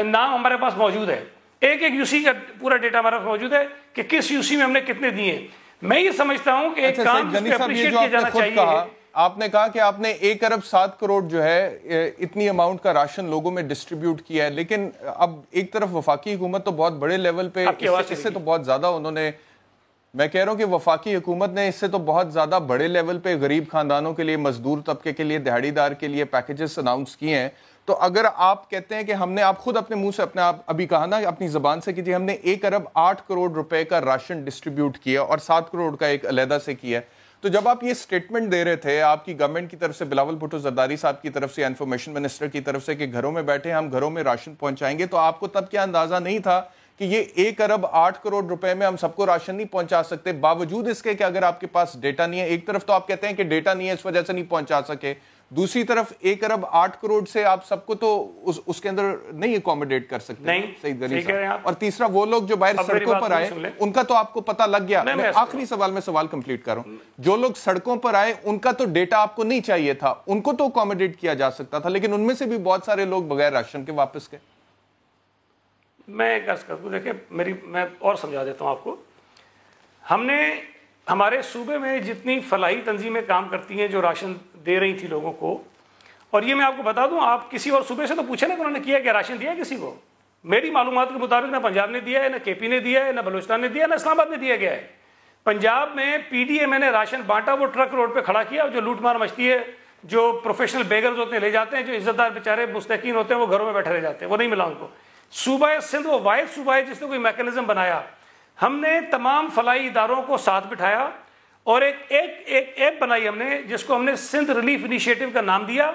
نام ہمارے پاس موجود ہے. ایک ایک یو سی کا پورا ڈیٹا ہمارے پاس موجود ہے کہ کس یو سی میں ہم نے کتنے دیے. میں یہ سمجھتا ہوں کہ ایک کام جس پہ اپریشیٹ کیا جانا چاہیے. آپ نے کہا کہ آپ نے 1 ارب 7 کروڑ جو ہے اتنی اماؤنٹ کا راشن لوگوں میں ڈسٹریبیوٹ کیا ہے, لیکن اب ایک طرف وفاقی حکومت تو بہت بڑے لیول پہ, اس سے تو بہت زیادہ انہوں نے, میں کہہ رہا ہوں کہ وفاقی حکومت نے اس سے تو بہت زیادہ بڑے لیول پہ غریب خاندانوں کے لیے, مزدور طبقے کے لیے, دہاڑی دار کے لیے پیکیجز اناؤنس کیے ہیں. تو اگر آپ کہتے ہیں کہ ہم نے, آپ خود اپنے منہ سے اپنے آپ ابھی کہا نا اپنی زبان سے کہ جی ہم نے 1 ارب 8 کروڑ روپے کا راشن ڈسٹریبیوٹ کیا اور 7 کروڑ کا ایک علیحدہ سے کیا, تو جب آپ یہ سٹیٹمنٹ دے رہے تھے آپ کی گورنمنٹ کی طرف سے, بلاول بھٹو زرداری صاحب کی طرف سے, انفارمیشن منسٹر کی طرف سے, کہ گھروں میں بیٹھے ہم گھروں میں راشن پہنچائیں گے, تو آپ کو تب کیا اندازہ نہیں تھا کہ یہ 1 ارب 8 کروڑ روپے میں ہم سب کو راشن نہیں پہنچا سکتے, باوجود اس کے کہ اگر آپ کے پاس ڈیٹا نہیں ہے. ایک طرف تو آپ کہتے ہیں کہ ڈیٹا نہیں ہے اس وجہ سے نہیں پہنچا سکے, دوسری طرف 1 ارب 8 کروڑ سے آپ سب کو تو اس کے اندر نہیں اکوموڈیٹ کر سکتے. نہیں, صحیح کہہ رہے ہیں آپ. اور تیسرا وہ لوگ جو باہر سڑکوں پر آئے ان کا تو آپ کو پتہ لگ گیا. میں آخری سوال میں سوال کمپلیٹ کر رہا ہوں. جو لوگ سڑکوں پر آئے ان کا تو ڈیٹا آپ کو نہیں چاہیے تھا, ان کو تو اکوموڈیٹ کیا جا سکتا تھا, لیکن ان میں سے بھی بہت سارے لوگ بغیر راشن کے واپس گئے. میں ایک عرض کرتا ہوں, دیکھیں میں اور سمجھا دیتا ہوں آپ کو. ہم نے ہمارے صوبے میں جتنی فلاحی تنظیمیں کام کرتی ہیں جو راشن دے رہی تھی لوگوں کو, اور یہ میں آپ کو بتا دوں, آپ کسی اور صوبے سے تو پوچھیں نا کہ انہوں نے کیا, راشن دیا ہے کسی کو. میری معلومات کے مطابق نہ پنجاب نے دیا ہے, نہ کے پی نے دیا ہے, نہ بلوچستان نے دیا ہے, نہ اسلام آباد میں دیا گیا ہے. پنجاب میں پی ڈی اے میں نے راشن بانٹا, وہ ٹرک روڈ پہ کھڑا کیا, جو لوٹ مار مچتی ہے, جو پروفیشنل بیگرز ہوتے ہیں لے جاتے ہیں, جو عزت دار بیچارے مستحقین ہوتے ہیں وہ گھروں میں بیٹھے رہ جاتے ہیں, وہ نہیں ملا ان کو. صوبہ سندھ وہ واحد صوبہ ہے جس نے کوئی میکینزم بنایا. ہم نے تمام فلاحی اداروں کو ساتھ بٹھایا اور ایک ایپ بنائی ہم نے, جس کو ہم نے سندھ ریلیف انیشیٹو کا نام دیا.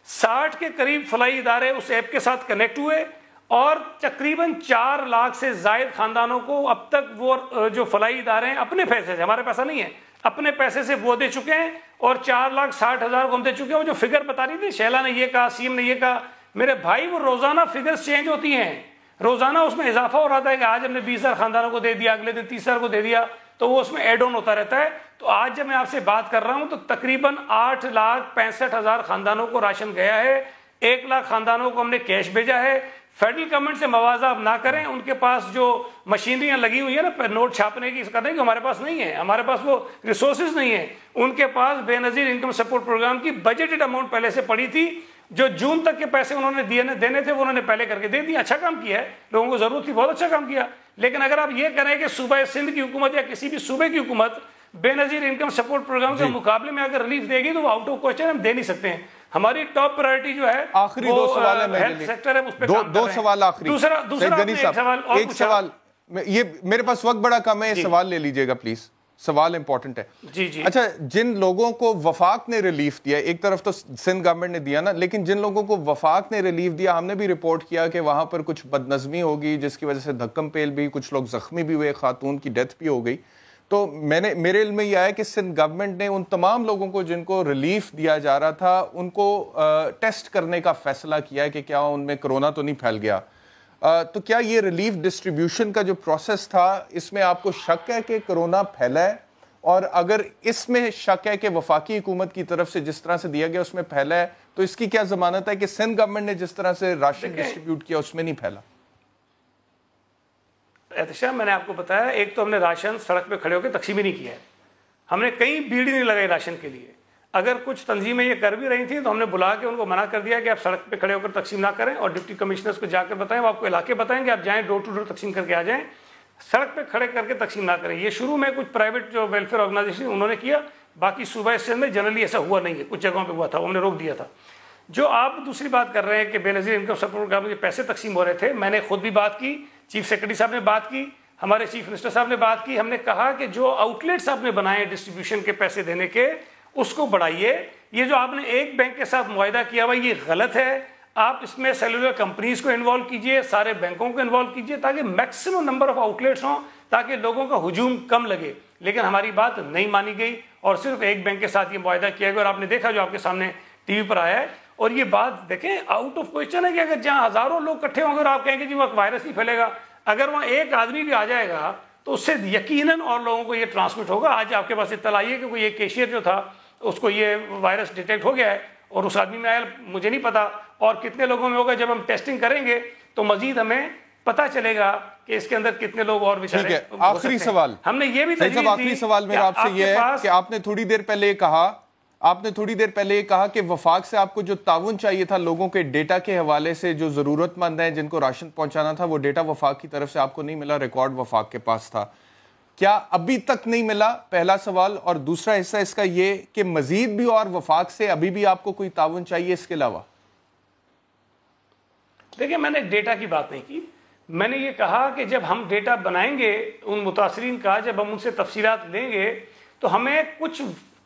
60 کے قریب فلاحی ادارے اس ایپ کے ساتھ کنیکٹ ہوئے اور تقریباً 4 لاکھ سے زائد خاندانوں کو اب تک وہ جو فلاحی ادارے ہیں اپنے پیسے سے, ہمارے پیسہ نہیں ہے, اپنے پیسے سے وہ دے چکے ہیں. اور 4,60,000 کو ہم دے چکے ہیں. وہ جو فگر بتا رہی تھی, شیلا نے یہ کہا, سی ایم نے یہ کہا, میرے بھائی وہ روزانہ فگرز چینج ہوتی ہیں, روزانہ اس میں اضافہ ہو رہا ہے کہ آج ہم نے 20,000 خاندانوں کو دے دیا, اگلے دن 30,000 کو دے دیا, تو وہ اس میں ایڈ آن ہوتا رہتا ہے. تو آج جب میں آپ سے بات کر رہا ہوں تو تقریباً 8,65,000 خاندانوں کو راشن گیا ہے, 1 لاکھ خاندانوں کو ہم نے کیش بھیجا ہے. فیڈرل گورنمنٹ سے موازنہ اب نہ کریں, ان کے پاس جو مشینریاں لگی ہوئی ہیں نا نوٹ چھاپنے کی, کرنے کی, ہمارے پاس نہیں ہے, ہمارے پاس وہ ریسورسز نہیں ہیں. ان کے پاس بے نظیر انکم سپورٹ پروگرام کی بجٹڈ اماؤنٹ پہلے سے پڑی تھی, جو جون تک کے پیسے انہوں نے دینے تھے وہ انہوں نے پہلے کر کے دے دیا. اچھا کام کیا ہے, لوگوں کو ضرورت تھی, بہت اچھا کام کیا. لیکن اگر آپ یہ کریں کہ صوبہ سندھ کی حکومت یا کسی بھی صوبے کی حکومت بے نظیر انکم سپورٹ پروگرام کے مقابلے میں اگر ریلیف دے گی تو وہ آؤٹ آف کوسچن ہم دے نہیں سکتے ہیں. ہماری ٹاپ پرائرٹی جو ہے آخری 2 سوال ہے, ہیلتھ سیکٹر ہے, اس پہ کام کر رہے ہیں. 2 سوال آخری. دوسرا ایک سوال, یہ میرے پاس وقت بڑا کم ہے, یہ سوال لے لیجئے گا پلیز, سوال امپورٹنٹ ہے. جی. اچھا, جن لوگوں کو وفاق نے ریلیف دیا, ایک طرف تو سندھ گورنمنٹ نے دیا نا, لیکن جن لوگوں کو وفاق نے ریلیف دیا, ہم نے بھی رپورٹ کیا کہ وہاں پر کچھ بدنظمی ہوگی جس کی وجہ سے دھکم پیل بھی, کچھ لوگ زخمی بھی ہوئے, خاتون کی ڈیتھ بھی ہو گئی. تو میرے علم میں یہ آیا کہ سندھ گورنمنٹ نے ان تمام لوگوں کو جن کو ریلیف دیا جا رہا تھا ان کو ٹیسٹ کرنے کا فیصلہ کیا ہے کہ کیا ان میں کرونا تو نہیں پھیل گیا. تو کیا یہ ریلیف ڈسٹریبیوشن کا جو پروسیس تھا اس میں آپ کو شک ہے کہ کرونا پھیلا ہے؟ اور اگر اس میں شک ہے کہ وفاقی حکومت کی طرف سے جس طرح سے دیا گیا اس میں پھیلا ہے تو اس کی کیا ضمانت ہے کہ سندھ گورنمنٹ نے جس طرح سے راشن ڈسٹریبیوٹ کیا اس میں نہیں پھیلا؟ احتشام، میں نے آپ کو بتایا، ایک تو ہم نے راشن سڑک پہ کھڑے ہو کے تقسیم ہی نہیں کیا ہے. ہم نے کہیں بھیڑ ہی نہیں لگائی راشن کے لیے. اگر کچھ تنظیمیں یہ کر بھی رہی تھیں تو ہم نے بلا کے ان کو منع کر دیا کہ آپ سڑک پہ کھڑے ہو کر تقسیم نہ کریں، اور ڈپٹی کمشنرز کو جا کر بتائیں، وہ آپ کو علاقے بتائیں کہ آپ جائیں ڈور ٹو ڈور تقسیم کر کے آ جائیں، سڑک پہ کھڑے کر کے تقسیم نہ کریں. یہ شروع میں کچھ پرائیویٹ جو ویلفیئر آرگنائزیشن انہوں نے کیا، باقی صوبہ اسٹیٹ میں جنرلی ایسا ہوا نہیں ہے، کچھ جگہوں پہ ہوا تھا، ہم نے روک دیا تھا. جو آپ دوسری بات کر رہے ہیں کہ بے نظیر انکم سپورٹ پروگرام میں پیسے تقسیم ہو رہے تھے، میں نے خود بھی بات کی، چیف سیکرٹری صاحب نے بات کی، ہمارے چیف منسٹر صاحب نے بات کی. ہم نے کہا کہ جو آؤٹ لیٹس آپ نے بنائے ڈسٹریبیوشن کے پیسے دینے کے اس کو بڑھائیے. یہ جو آپ نے ایک بینک کے ساتھ معاہدہ کیا ہوا یہ غلط ہے. آپ اس میں سیلولر کمپنیز کو انوالو کیجئے، سارے بینکوں کو انوالو کیجئے تاکہ maximum number of out let's ہوں، تاکہ لوگوں کا ہجوم کم لگے. لیکن ہماری بات نہیں مانی گئی اور صرف ایک بینک کے ساتھ یہ معاہدہ کیا گیا. اور آپ نے دیکھا جو آپ کے سامنے ٹی وی پر آیا ہے. اور یہ بات دیکھیں آؤٹ آف کوئسچن ہے کہ اگر جہاں ہزاروں لوگ اکٹھے ہوں گے اور آپ کہیں گے جی وہ وائرس ہی پھیلے گا، اگر وہاں ایک آدمی بھی آ جائے گا تو اس سے یقیناً اور لوگوں کو یہ ٹرانسمٹ ہوگا. آج آپ کے پاس اطلاع آئی ہے کہ کوئی ایک کیشیئر جو تھا اس کو یہ وائرس ڈیٹیکٹ ہو گیا ہے اور اس آدمی میں آیا، مجھے نہیں پتا اور کتنے لوگوں میں ہوگا. جب ہم ٹیسٹنگ کریں گے تو مزید ہمیں پتہ چلے گا کہ اس کے اندر کتنے لوگ اور بیچارے. آخری سوال ہم نے یہ بھی تجویز دی، آخری سوال میرا آپ سے یہ ہے کہ آپ نے تھوڑی دیر پہلے یہ کہا کہ وفاق سے آپ کو جو تعاون چاہیے تھا لوگوں کے ڈیٹا کے حوالے سے، جو ضرورت مند ہیں جن کو راشن پہنچانا تھا، وہ ڈیٹا وفاق کی طرف سے آپ کو نہیں ملا، ریکارڈ وفاق کے پاس تھا. کیا ابھی تک نہیں ملا؟ پہلا سوال. اور دوسرا حصہ اس کا یہ کہ مزید بھی اور وفاق سے ابھی بھی آپ کو کوئی تعاون چاہیے اس کے علاوہ؟ دیکھیں میں نے ڈیٹا کی بات نہیں کی، میں نے یہ کہا کہ جب ہم ڈیٹا بنائیں گے ان متاثرین کا، جب ہم ان سے تفصیلات لیں گے تو ہمیں کچھ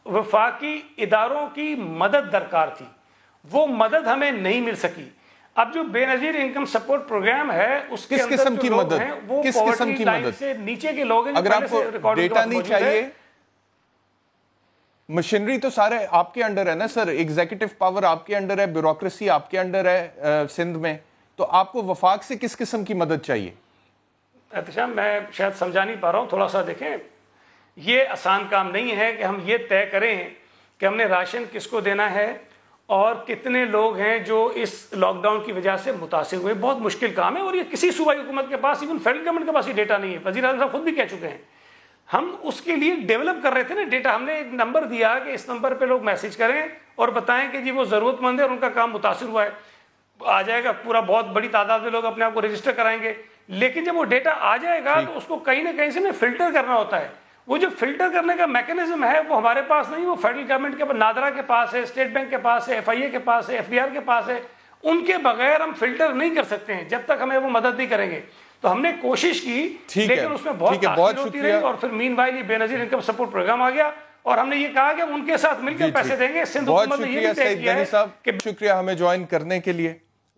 وفاقی اداروں کی مدد درکار تھی، وہ مدد ہمیں نہیں مل سکی. اب جو بے نظیر انکم سپورٹ پروگرام ہے اس کے اندر جو لوگ ہیں وہ پاورٹی لائن سے نیچے کے لوگ ہیں. اگر آپ کو ڈیٹا نہیں چاہیے، مشینری تو سارے آپ کے انڈر ہے نا سر، ایگزیکٹو پاور آپ کے انڈر ہے، بیوروکریسی آپ کے انڈر ہے سندھ میں، تو آپ کو وفاق سے کس قسم کی مدد چاہیے؟ احتشام میں شاید سمجھا نہیں پا رہا ہوں، تھوڑا سا دیکھیں. یہ آسان کام نہیں ہے کہ ہم یہ طے کریں کہ ہم نے راشن کس کو دینا ہے اور کتنے لوگ ہیں جو اس لاک ڈاؤن کی وجہ سے متاثر ہوئے. بہت مشکل کام ہے اور یہ کسی صوبائی حکومت کے پاس، ایون فیڈرل گورنمنٹ کے پاس یہ ڈیٹا نہیں ہے. وزیر اعظم صاحب خود بھی کہہ چکے ہیں. ہم اس کے لیے ڈیولپ کر رہے تھے نا ڈیٹا. ہم نے ایک نمبر دیا کہ اس نمبر پہ لوگ میسج کریں اور بتائیں کہ جی وہ ضرورت مند ہے اور ان کا کام متاثر ہوا ہے. آ جائے گا پورا، بہت بڑی تعداد میں لوگ اپنے آپ کو رجسٹر کرائیں گے. لیکن جب وہ ڈیٹا آ جائے گا تو اس کو کہیں نہ کہیں سے فلٹر کرنا ہوتا ہے. وہ جو فلٹر کرنے کا میکینزم ہے وہ ہمارے پاس نہیں، وہ فیڈرل گورنمنٹ کے پاس، نادرا کے پاس ہے، اسٹیٹ بینک کے پاس ہے، FIA کے پاس ہے، FBR کے پاس ہے. ان کے بغیر ہم فلٹر نہیں کر سکتے ہیں جب تک ہمیں وہ مدد نہیں کریں گے. تو ہم نے کوشش کی لیکن اس میں بہت تاخیر ہوتی رہی. اور پھر مین وائل یہ بے نظیر انکم سپورٹ پروگرام آ گیا اور ہم نے یہ کہا کہ ان کے ساتھ مل کر پیسے دیں گے. سندھ حکومت نے یہ بھی طے کیا ہے کہ شکریہ ہمیں جوائن کرنے کے لیے،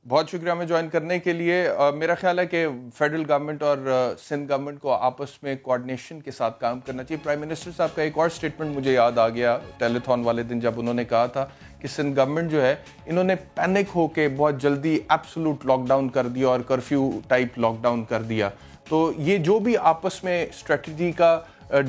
بہت شکریہ ہمیں جوائن کرنے کے لیے. میرا خیال ہے کہ فیڈرل گورنمنٹ اور سندھ گورنمنٹ کو آپس میں کوارڈینیشن کے ساتھ کام کرنا چاہیے. پرائم منسٹر صاحب کا ایک اور سٹیٹمنٹ مجھے یاد آ گیا ٹیلی تھون والے دن، جب انہوں نے کہا تھا کہ سندھ گورنمنٹ جو ہے انہوں نے پینک ہو کے بہت جلدی ایبسولوٹ لاک ڈاؤن کر دیا اور کرفیو ٹائپ لاک ڈاؤن کر دیا. تو یہ جو بھی آپس میں اسٹریٹجی کا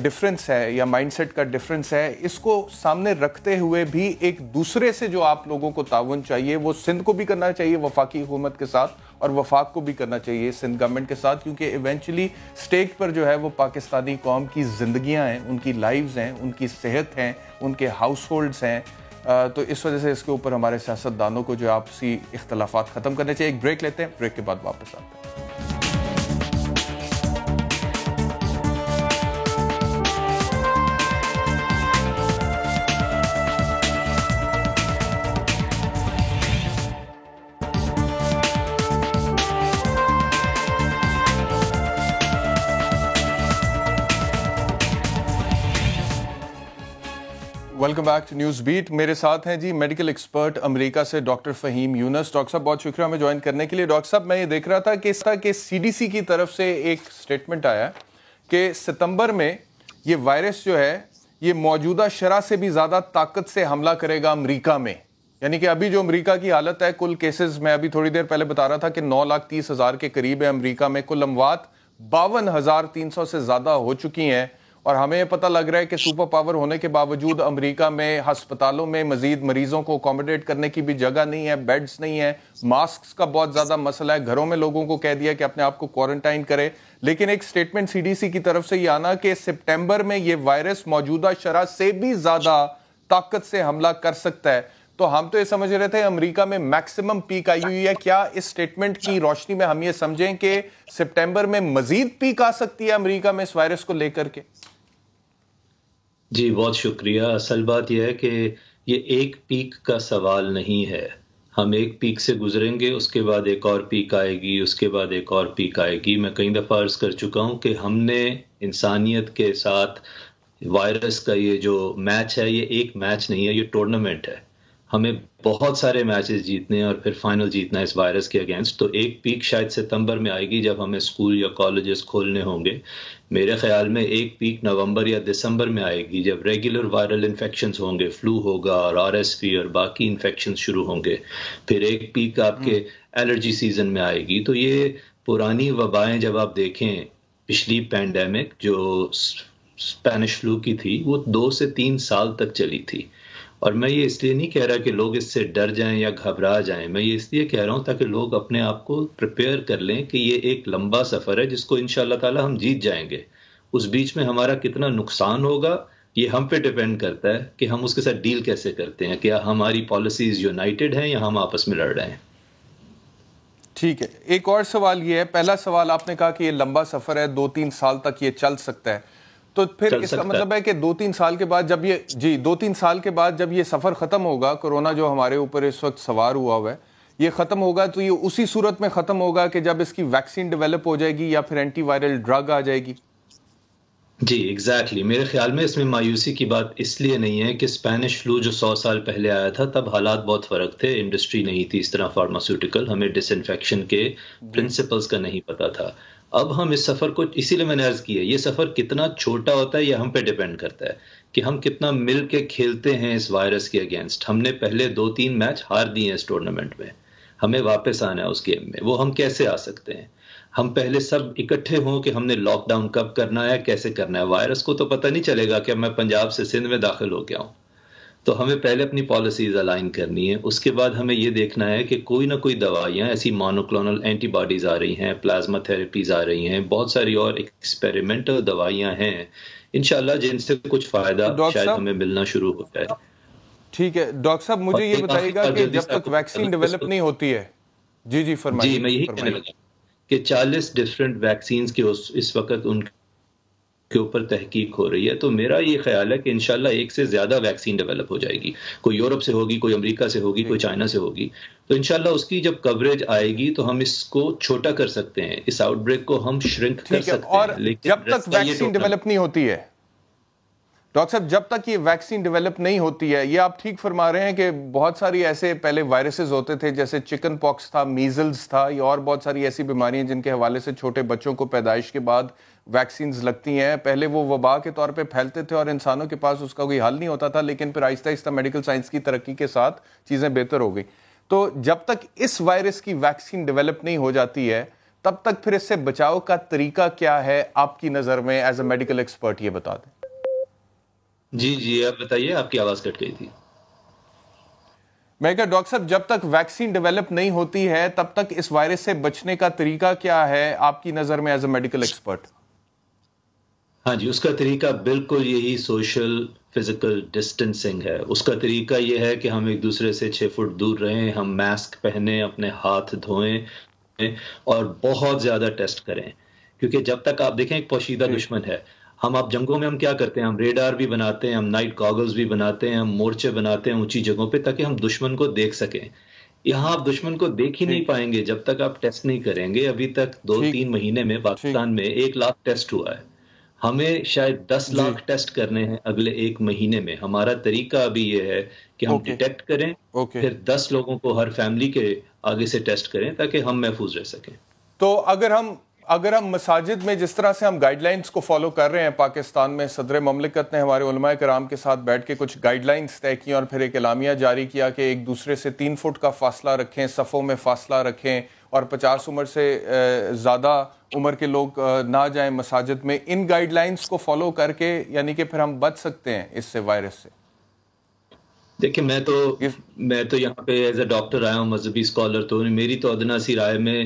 ڈفرنس ہے یا مائنڈ سیٹ کا ڈفرنس ہے، اس کو سامنے رکھتے ہوئے بھی ایک دوسرے سے جو آپ لوگوں کو تعاون چاہیے وہ سندھ کو بھی کرنا چاہیے وفاقی حکومت کے ساتھ، اور وفاق کو بھی کرنا چاہیے سندھ گورنمنٹ کے ساتھ، کیونکہ ایونچولی سٹیک پر جو ہے وہ پاکستانی قوم کی زندگیاں ہیں، ان کی لائیوز ہیں، ان کی صحت ہیں، ان کے ہاؤس ہولڈز ہیں. تو اس وجہ سے اس کے اوپر ہمارے سیاستدانوں کو جو آپسی اختلافات ختم کرنے چاہیے. ایک بریک لیتے ہیں، بریک کے بعد واپس آتے ہیں. Welcome back to news beat. میرے ساتھ ہیں جی میڈیکل ایکسپرٹ امریکہ سے ڈاکٹر فہیم یونس. ڈاکٹر صاحب بہت شکریہ ہمیں جوائن کرنے کے لیے. ڈاکٹر صاحب میں یہ دیکھ رہا تھا کہ CDC کی طرف سے ایک سٹیٹمنٹ آیا کہ ستمبر میں یہ وائرس جو ہے یہ موجودہ شرح سے بھی زیادہ طاقت سے حملہ کرے گا امریکہ میں. یعنی کہ ابھی جو امریکہ کی حالت ہے، کل کیسز میں ابھی تھوڑی دیر پہلے بتا رہا تھا کہ 9,30,000 کے قریب ہے امریکہ میں، کل اموات 52,300 سے زیادہ ہو چکی ہیں، اور ہمیں پتہ لگ رہا ہے کہ سپر پاور ہونے کے باوجود امریکہ میں ہسپتالوں میں مزید مریضوں کو اکوموڈیٹ کرنے کی بھی جگہ نہیں ہے، بیڈز نہیں ہے، ماسکس کا بہت زیادہ مسئلہ ہے، گھروں میں لوگوں کو کہہ دیا کہ اپنے آپ کو کوارنٹائن کرے. لیکن ایک سٹیٹمنٹ سی ڈی سی کی طرف سے یہ آنا کہ سپٹمبر میں یہ وائرس موجودہ شرح سے بھی زیادہ طاقت سے حملہ کر سکتا ہے. تو ہم تو یہ سمجھ رہے تھے امریکہ میں میکسیمم پیک آئی ہوئی ہے. کیا اس سٹیٹمنٹ کی روشنی میں ہم یہ سمجھیں کہ سپٹمبر میں مزید پیک آ سکتی ہے امریکہ میں اس وائرس کو لے کر کے؟ جی بہت شکریہ. اصل بات یہ ہے کہ یہ ایک پیک کا سوال نہیں ہے. ہم ایک پیک سے گزریں گے، اس کے بعد ایک اور پیک آئے گی، اس کے بعد ایک اور پیک آئے گی. میں کئی دفعہ عرض کر چکا ہوں کہ ہم نے انسانیت کے ساتھ وائرس کا یہ جو میچ ہے، یہ ایک میچ نہیں ہے، یہ ٹورنامنٹ ہے. ہمیں بہت سارے میچز جیتنے ہیں اور پھر فائنل جیتنا ہے اس وائرس کے اگینسٹ. تو ایک پیک شاید ستمبر میں آئے گی جب ہمیں اسکول یا کالجز کھولنے ہوں گے. میرے خیال میں ایک پیک نومبر یا دسمبر میں آئے گی جب ریگولر وائرل انفیکشنز ہوں گے، فلو ہوگا اور RSV اور باقی انفیکشنز شروع ہوں گے. پھر ایک پیک آپ کے الرجی سیزن میں آئے گی. تو یہ پرانی وبائیں جب آپ دیکھیں، پچھلی پینڈیمک جو اسپینش فلو کی تھی وہ 2 سے 3 سال تک چلی تھی. اور میں یہ اس لیے نہیں کہہ رہا کہ لوگ اس سے ڈر جائیں یا گھبرا جائیں، میں یہ اس لیے کہہ رہا ہوں تاکہ لوگ اپنے آپ کو پریپیئر کر لیں کہ یہ ایک لمبا سفر ہے جس کو انشاءاللہ تعالی ہم جیت جائیں گے. اس بیچ میں ہمارا کتنا نقصان ہوگا یہ ہم پہ ڈیپینڈ کرتا ہے کہ ہم اس کے ساتھ ڈیل کیسے کرتے ہیں. کیا ہماری پالیسیز یونائٹڈ ہیں یا ہم آپس میں لڑ رہے ہیں؟ ٹھیک ہے. ایک اور سوال یہ ہے، پہلا سوال آپ نے کہا کہ یہ لمبا سفر ہے، 2-3 سال تک یہ چل سکتا ہے. تو پھر اس کا مطلب ہے کہ 2-3 سال کے بعد جب یہ 2-3 سال کے بعد جب یہ سفر ختم ہوگا، کورونا جو ہمارے اوپر اس وقت سوار ہوا ہے یہ ختم ہوگا، تو یہ اسی صورت میں ختم ہوگا کہ جب اس کی ویکسین ڈیولپ ہو جائے گی یا پھر اینٹی وائرل ڈرگ آ جائے گی؟ جی ایگزیکٹلی. میرے خیال میں اس میں مایوسی کی بات اس لیے نہیں ہے کہ اسپینش فلو جو 100 سال پہلے آیا تھا تب حالات بہت فرق تھے، انڈسٹری نہیں تھی اس طرح فارماسیوٹیکل، ہمیں ڈس انفیکشن کے پرنسپلز کا نہیں پتا تھا. اب ہم اس سفر کو، اسی لیے میں نے عرض کی ہے، یہ سفر کتنا چھوٹا ہوتا ہے یہ ہم پہ ڈیپینڈ کرتا ہے کہ ہم کتنا مل کے کھیلتے ہیں اس وائرس کے اگینسٹ. ہم نے پہلے 2-3 میچ ہار دیے ہیں اس ٹورنامنٹ میں، ہمیں واپس آنا ہے اس گیم میں. وہ ہم کیسے آ سکتے ہیں؟ ہم پہلے سب اکٹھے ہوں کہ ہم نے لاک ڈاؤن کب کرنا ہے، کیسے کرنا ہے. وائرس کو تو پتہ نہیں چلے گا کہ میں پنجاب سے سندھ میں داخل ہو گیا ہوں. تو ہمیں پہلے اپنی پالیسیز الائن کرنی ہے. اس کے بعد ہمیں یہ دیکھنا ہے کہ کوئی نہ کوئی دوائیاں ایسی مونوکلونل اینٹی باڈیز آ رہی ہیں، پلازما تھراپیز آ رہی ہیں، بہت ساری اور ایکسپیریمنٹل دوائیاں ہیں انشاءاللہ جن سے کچھ فائدہ شاید ہمیں ملنا شروع ہو جائے. ٹھیک ہے ڈاکٹر صاحب، مجھے یہ بتائیے گا کہ جب تک ویکسین ڈیولپ نہیں ہوتی ہے، جی فرمائیے. جی میں یہی کہنے لگا کہ 40 ڈفرینٹ ویکسینز کے اس وقت ان کے اوپر تحقیق ہو رہی ہے. تو میرا یہ خیال ہے کہ انشاءاللہ 1 سے زیادہ ویکسین ڈیولپ ہو جائے گی. کوئی یورپ سے ہوگی، کوئی امریکہ سے ہوگی، کوئی چائنا سے ہوگی. تو انشاءاللہ اس کی جب کوریج آئے گی تو ہم اس کو چھوٹا کر سکتے ہیں، اس آؤٹ بریک کو ہم شرنک کر سکتے ہیں. اور جب تک ویکسین ڈیولپ نہیں ہوتی ہے ڈاکٹر صاحب، جب تک یہ ویکسین ڈیولپ نہیں ہوتی ہے، یہ آپ ٹھیک فرما رہے ہیں کہ بہت ساری ایسے پہلے وائرسز ہوتے تھے جیسے چکن پاکس تھا، میزلز تھا، یا اور بہت ساری ایسی بیماریاں جن کے حوالے سے چھوٹے بچوں کو پیدائش کے بعد ویکسینز لگتی ہیں. پہلے وہ وبا کے طور پہ پھیلتے تھے اور انسانوں کے پاس اس کا کوئی حل نہیں ہوتا تھا، لیکن پھر آہستہ آہستہ میڈیکل سائنس کی ترقی کے ساتھ چیزیں بہتر ہو گئی. تو جب تک اس وائرس کی ویکسین ڈیولپ نہیں ہو جاتی ہے تب تک پھر اس سے بچاؤ کا طریقہ کیا ہے آپ کی نظر میں ایز اے میڈیکل ایکسپرٹ؟ یہ بتا دیں. جی آپ بتائیے، آپ کی آواز کٹ گئی تھی. میں کہا ڈاکٹر صاحب، جب تک ویکسین ڈیولپ نہیں ہوتی ہے تب تک اس وائرس سے بچنے کا طریقہ کیا ہے آپ کی نظر میں ایز اے میڈیکل ایکسپرٹ؟ ہاں جی، اس کا طریقہ بالکل یہی سوشل فزیکل ڈسٹینسنگ ہے. اس کا طریقہ یہ ہے کہ ہم ایک دوسرے سے 6 فٹ دور رہیں، ہم ماسک پہنیں، اپنے ہاتھ دھوئیں اور بہت زیادہ ٹیسٹ کریں. کیونکہ جب تک آپ دیکھیں ایک پوشیدہ دشمن ہے. ہم آپ جنگوں میں ہم کیا کرتے ہیں، ہم ریڈار بھی بناتے ہیں، ہم نائٹ گاگلز بھی بناتے ہیں، ہم مورچے بناتے ہیں اونچی جگہوں پہ تاکہ ہم دشمن کو دیکھ سکیں. یہاں آپ دشمن کو دیکھ ہی نہیں پائیں گے جب تک آپ ٹیسٹ نہیں کریں گے. ابھی تک 2-3 مہینے میں پاکستان میں 1 لاکھ ٹیسٹ ہوا ہے. ہمیں شاید 10 لاکھ ٹیسٹ کرنے ہیں اگلے 1 مہینے میں. ہمارا طریقہ ابھی یہ ہے کہ ہم ڈیٹیکٹ کریں، پھر 10 لوگوں کو ہر فیملی کے آگے سے ٹیسٹ کریں تاکہ ہم محفوظ رہ سکیں. تو اگر ہم اگر ہم مساجد میں جس طرح سے ہم گائیڈ لائنز کو فالو کر رہے ہیں پاکستان میں، صدر مملکت نے ہمارے علماء کرام کے ساتھ بیٹھ کے کچھ گائیڈ لائنز طے کی اور پھر ایک اعلامیہ جاری کیا کہ ایک دوسرے سے 3 فٹ کا فاصلہ رکھیں، صفوں میں فاصلہ رکھیں اور 50 عمر سے زیادہ عمر کے لوگ نہ جائیں مساجد میں. ان گائیڈ لائنز کو فالو کر کے یعنی کہ پھر ہم بچ سکتے ہیں اس سے، وائرس سے؟ دیکھیں میں تو یہاں پہ ایز اے ڈاکٹر آیا ہوں، مذہبی اسکالر، تو میری تو ادنا سی رائے میں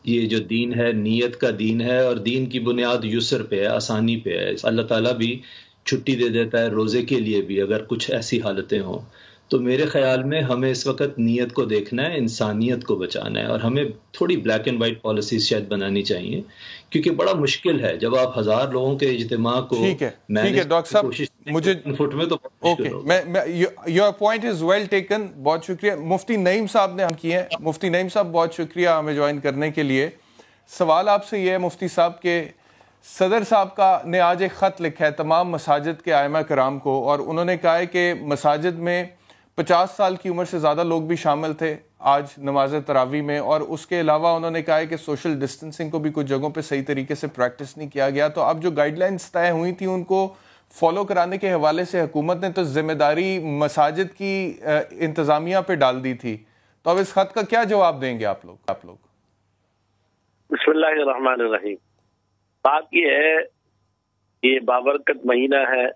یہ جو دین ہے نیت کا دین ہے، اور دین کی بنیاد یسر پہ ہے، آسانی پہ ہے. اللہ تعالیٰ بھی چھٹی دے دیتا ہے روزے کے لیے بھی اگر کچھ ایسی حالتیں ہوں. تو میرے خیال میں ہمیں اس وقت نیت کو دیکھنا ہے، انسانیت کو بچانا ہے، اور ہمیں تھوڑی بلیک اینڈ وائٹ پالیسیز شاید بنانی چاہیے، کیونکہ بڑا مشکل ہے جب آپ 1000 لوگوں کے اجتماع کو ٹھیک ہے ڈاکٹر صاحب، مجھے فٹ میں تو okay, your point is well taken, بہت شکریہ. مفتی نعیم صاحب نے ہم کیے ہیں. مفتی نعیم صاحب بہت شکریہ ہمیں جوائن کرنے کے لیے. سوال آپ سے یہ ہے مفتی صاحب کہ صدر صاحب نے آج ایک خط لکھا ہے تمام مساجد کے ائمہ کرام کو، اور انہوں نے کہا ہے کہ مساجد میں 50 سال کی عمر سے زیادہ لوگ بھی شامل تھے آج نماز تراویح میں، اور اس کے علاوہ انہوں نے کہا ہے کہ سوشل ڈسٹنسنگ کو بھی کچھ جگہوں پہ صحیح طریقے سے پریکٹس نہیں کیا گیا. تو اب جو گائیڈ لائنز طے ہوئی تھیں ان کو فالو کرانے کے حوالے سے حکومت نے تو ذمہ داری مساجد کی انتظامیہ پہ ڈال دی تھی. تو اب اس خط کا کیا جواب دیں گے آپ لوگ؟ بسم اللہ الرحمن الرحیم. بات یہ ہے کہ یہ بابرکت مہینہ ہے،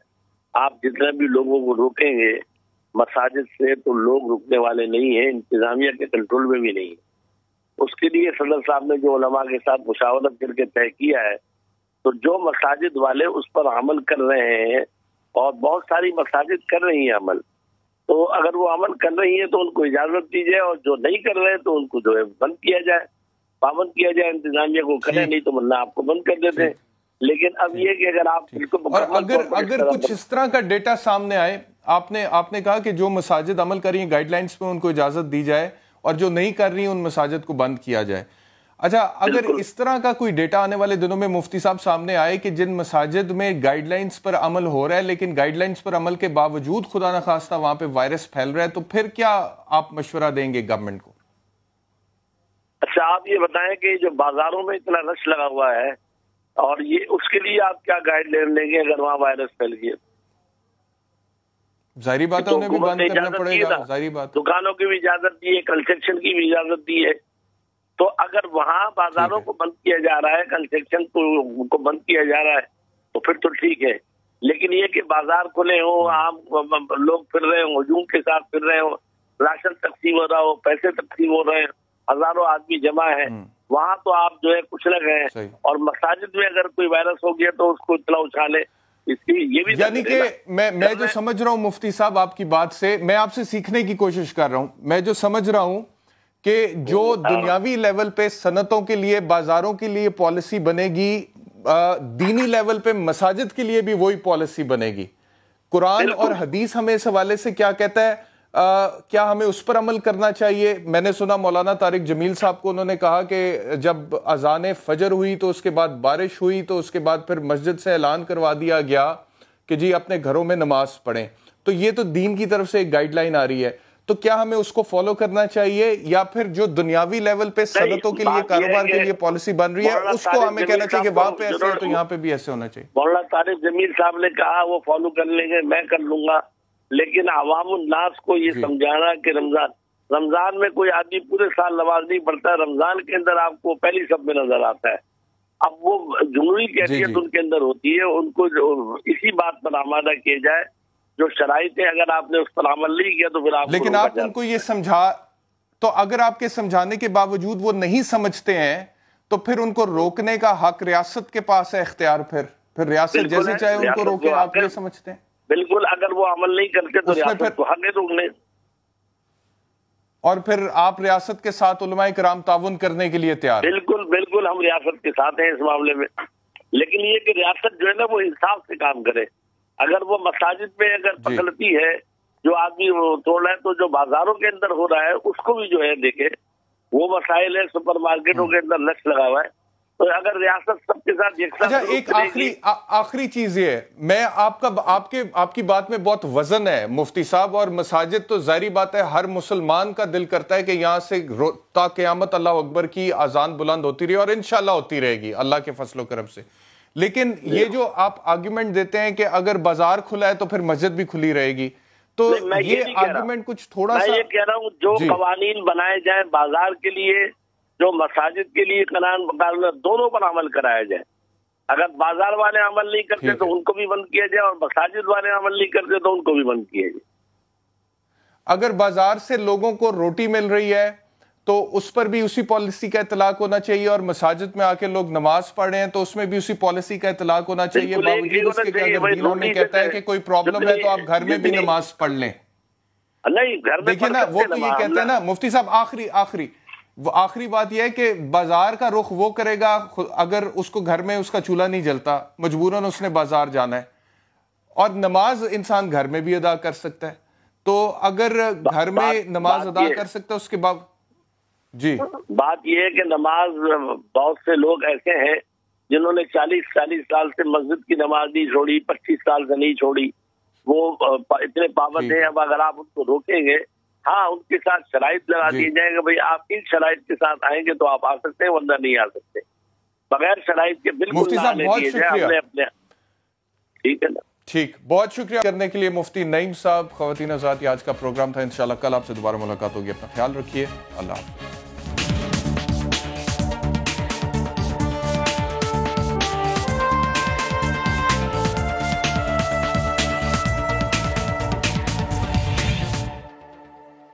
آپ جتنا بھی لوگوں کو روکیں گے مساجد سے تو لوگ رکنے والے نہیں ہیں، انتظامیہ کے کنٹرول میں بھی نہیں ہے. اس کے لیے صدر صاحب نے جو علماء کے ساتھ مشاورت کر کے طے کیا ہے، تو جو مساجد والے اس پر عمل کر رہے ہیں، اور بہت ساری مساجد کر رہی ہیں عمل، تو اگر وہ عمل کر رہی ہیں تو ان کو اجازت دی جائے، اور جو نہیں کر رہے تو ان کو جو ہے بند کیا جائے، پابند کیا جائے. انتظامیہ کو کرے، نہیں تو ملنا آپ کو بند کر دیتے ہیں. لیکن اب یہ کہ اگر آپ اور اگر کچھ اس طرح کا ڈیٹا سامنے آئے، آپ نے کہا کہ جو مساجد عمل کر رہی ہیں گائیڈ لائنز پہ ان کو اجازت دی جائے، اور جو نہیں کر رہی ہیں ان مساجد کو بند کیا جائے. اچھا، اگر اس طرح کا کوئی ڈیٹا آنے والے دنوں میں مفتی صاحب سامنے آئے کہ جن مساجد میں گائیڈ لائنز پر عمل ہو رہا ہے لیکن گائیڈ لائنز پر عمل کے باوجود خدا نخواستہ وہاں پہ وائرس پھیل رہا ہے، تو پھر کیا آپ مشورہ دیں گے گورنمنٹ کو؟ اچھا، آپ یہ بتائیں کہ جو بازاروں میں اتنا رش لگا ہوا ہے، اور یہ اس کے لیے آپ کیا گائیڈ لائن لیں گے اگر وہاں وائرس پھیل گیا؟ ظاہری بات ہے، انہیں بھی بند کرنا پڑے گا. ظاہری بات، دکانوں کی بھی اجازت دی ہے، کنسٹرکشن کی بھی اجازت دی ہے. تو اگر وہاں بازاروں کو بند کیا جا رہا ہے، کنسٹرکشن کو بند کیا جا رہا ہے، تو پھر تو ٹھیک ہے. لیکن یہ کہ بازار کھلے ہوں، عام لوگ پھر رہے ہوں، ہجوم کے ساتھ پھر رہے ہوں، راشن تقسیم ہو رہا ہو، پیسے تقسیم ہو رہے ہیں، ہزاروں آدمی جمع ہے، وہاں تو آپ جو ہے کچھ نہ کہیں. اور مساجد میں اگر کوئی وائرس ہو گیا تو اس کو اطلاع اچھالے. یہ بھی یعنی کہ میں جو سمجھ رہا ہوں مفتی صاحب آپ کی بات سے، میں آپ سے سیکھنے کی کوشش کر رہا ہوں، میں جو سمجھ رہا ہوں کہ جو دنیاوی لیول پہ صنعتوں کے لیے، بازاروں کے لیے پالیسی بنے گی، دینی لیول پہ مساجد کے لیے بھی وہی پالیسی بنے گی. قرآن اور حدیث ہمیں اس حوالے سے کیا کہتا ہے، کیا ہمیں اس پر عمل کرنا چاہیے؟ میں نے سنا مولانا طارق جمیل صاحب کو، انہوں نے کہا کہ جب اذان فجر ہوئی تو اس کے بعد بارش ہوئی تو اس کے بعد پھر مسجد سے اعلان کروا دیا گیا کہ جی اپنے گھروں میں نماز پڑھیں. تو یہ تو دین کی طرف سے ایک گائیڈ لائن آ رہی ہے، تو کیا ہمیں اس کو فالو کرنا چاہیے، یا پھر جو دنیاوی لیول پہ صنعتوں کے لیے، کاروبار کے لیے پالیسی بن رہی ہے اس کو ہمیں کہنا چاہیے کہ وہاں پہ ایسے ہے تو یہاں پہ بھی ایسے ہونا چاہیے؟ مولانا طارق جمیل صاحب نے کہا وہ فالو کر لیں گے، میں کر لوں گا. لیکن عوام الناس کو یہ سمجھانا کہ رمضان میں کوئی آدمی پورے سال نماز نہیں پڑھتا ہے، رمضان کے اندر آپ کو پہلی سب میں نظر آتا ہے. اب وہ جمہوری کیفیت ان کے اندر ہوتی ہے، ان کو اسی بات پر آمادہ کیا جائے جو شرائط ہے. اگر آپ نے اس پر عمل نہیں کیا تو پھر آپ، لیکن آپ ان کو یہ تو اگر آپ کے سمجھانے کے باوجود وہ نہیں سمجھتے ہیں تو پھر ان کو روکنے کا حق ریاست کے پاس ہے اختیار. پھر ریاست جیسے چاہے ان کو روکے، آپ یہ سمجھتے ہیں؟ بالکل، اگر وہ عمل نہیں کرتے تو ریاست کو حق ہے روکنے. اور پھر آپ ریاست کے ساتھ علماء کرام تعاون کرنے کے لیے تیار؟ بالکل ہم ریاست کے ساتھ ہیں اس معاملے میں. لیکن یہ کہ ریاست جو ہے نا وہ انصاف سے کام کرے. اگر وہ مساجد میں اگر پکڑتی ہے جو آدمی توڑ رہا ہے، تو جو بازاروں کے اندر ہو رہا ہے اس کو بھی جو ہے دیکھے. وہ مسائل ہے، سپر مارکیٹوں کے اندر لش لگا ہوا ہے، تو اگر ریاست سب کے ساتھ اچھا ایک آخری چیز یہ ہے، میں آپ کی بات میں بہت وزن ہے مفتی صاحب، اور مساجد تو ظاہری بات ہے ہر مسلمان کا دل کرتا ہے کہ یہاں سے تا قیامت اللہ اکبر کی اذان بلند ہوتی رہی، اور انشاءاللہ ہوتی رہے گی اللہ کے فضل و کرم سے. لیکن یہ جو آپ آرگیومنٹ دیتے ہیں کہ اگر بازار کھلا ہے تو پھر مسجد بھی کھلی رہے گی، تو یہ آرگیومنٹ کچھ تھوڑا سا، میں یہ کہہ رہا ہوں جو قوانین بنائے جائیں بازار کے لیے، جو مساجد کے لیے قانون، دونوں پر عمل کرایا جائے. اگر بازار والے عمل نہیں کرتے تو ان کو بھی بند کیا جائے، اور مساجد والے عمل نہیں کرتے تو ان کو بھی بند کیا جائے. اگر بازار سے لوگوں کو روٹی مل رہی ہے تو اس پر بھی اسی پالیسی کا اطلاق ہونا چاہیے، اور مساجد میں آ کے لوگ نماز پڑھ رہے ہیں تو اس میں بھی اسی پالیسی کا اطلاق ہونا چاہیے، باوجود اس کے کہ اگر دینوں میں کہتا ہے کہ کوئی پرابلم ہے تو آپ گھر میں بھی نماز پڑھ لیں. نہیں گھر میں دیکھیں نا، وہ تو یہ کہتے ہیں نا مفتی صاحب، آخری بات یہ ہے کہ بازار کا رخ وہ کرے گا اگر اس کو گھر میں اس کا چولہا نہیں جلتا، مجبوراً اس نے بازار جانا ہے، اور نماز انسان گھر میں بھی ادا کر سکتا ہے. تو اگر گھر میں نماز ادا کر سکتا ہے اس کے بعد جی بات یہ ہے کہ نماز، بہت سے لوگ ایسے ہیں جنہوں نے 40 سال سے مسجد کی نماز نہیں چھوڑی، 25 سال سے نہیں چھوڑی، وہ اتنے پابند ہیں. اب اگر آپ ان کو روکیں گے، ہاں ان کے ساتھ شرائط لگا دیے جائیں گے، بھئی آپ ان شرائط کے ساتھ آئیں گے تو آپ آ سکتے ہیں، ورنہ نہیں آ سکتے. بغیر شرائط کے بالکل نہ آنے دیے جائیں. اپنے ٹھیک ہے نا؟ ٹھیک، بہت شکریہ کرنے کے لیے مفتی نعیم صاحب. خواتین حضرات، یہ آج کا پروگرام تھا. انشاءاللہ کل آپ سے دوبارہ ملاقات ہوگی. اپنا خیال رکھیے. اللہ حافظ.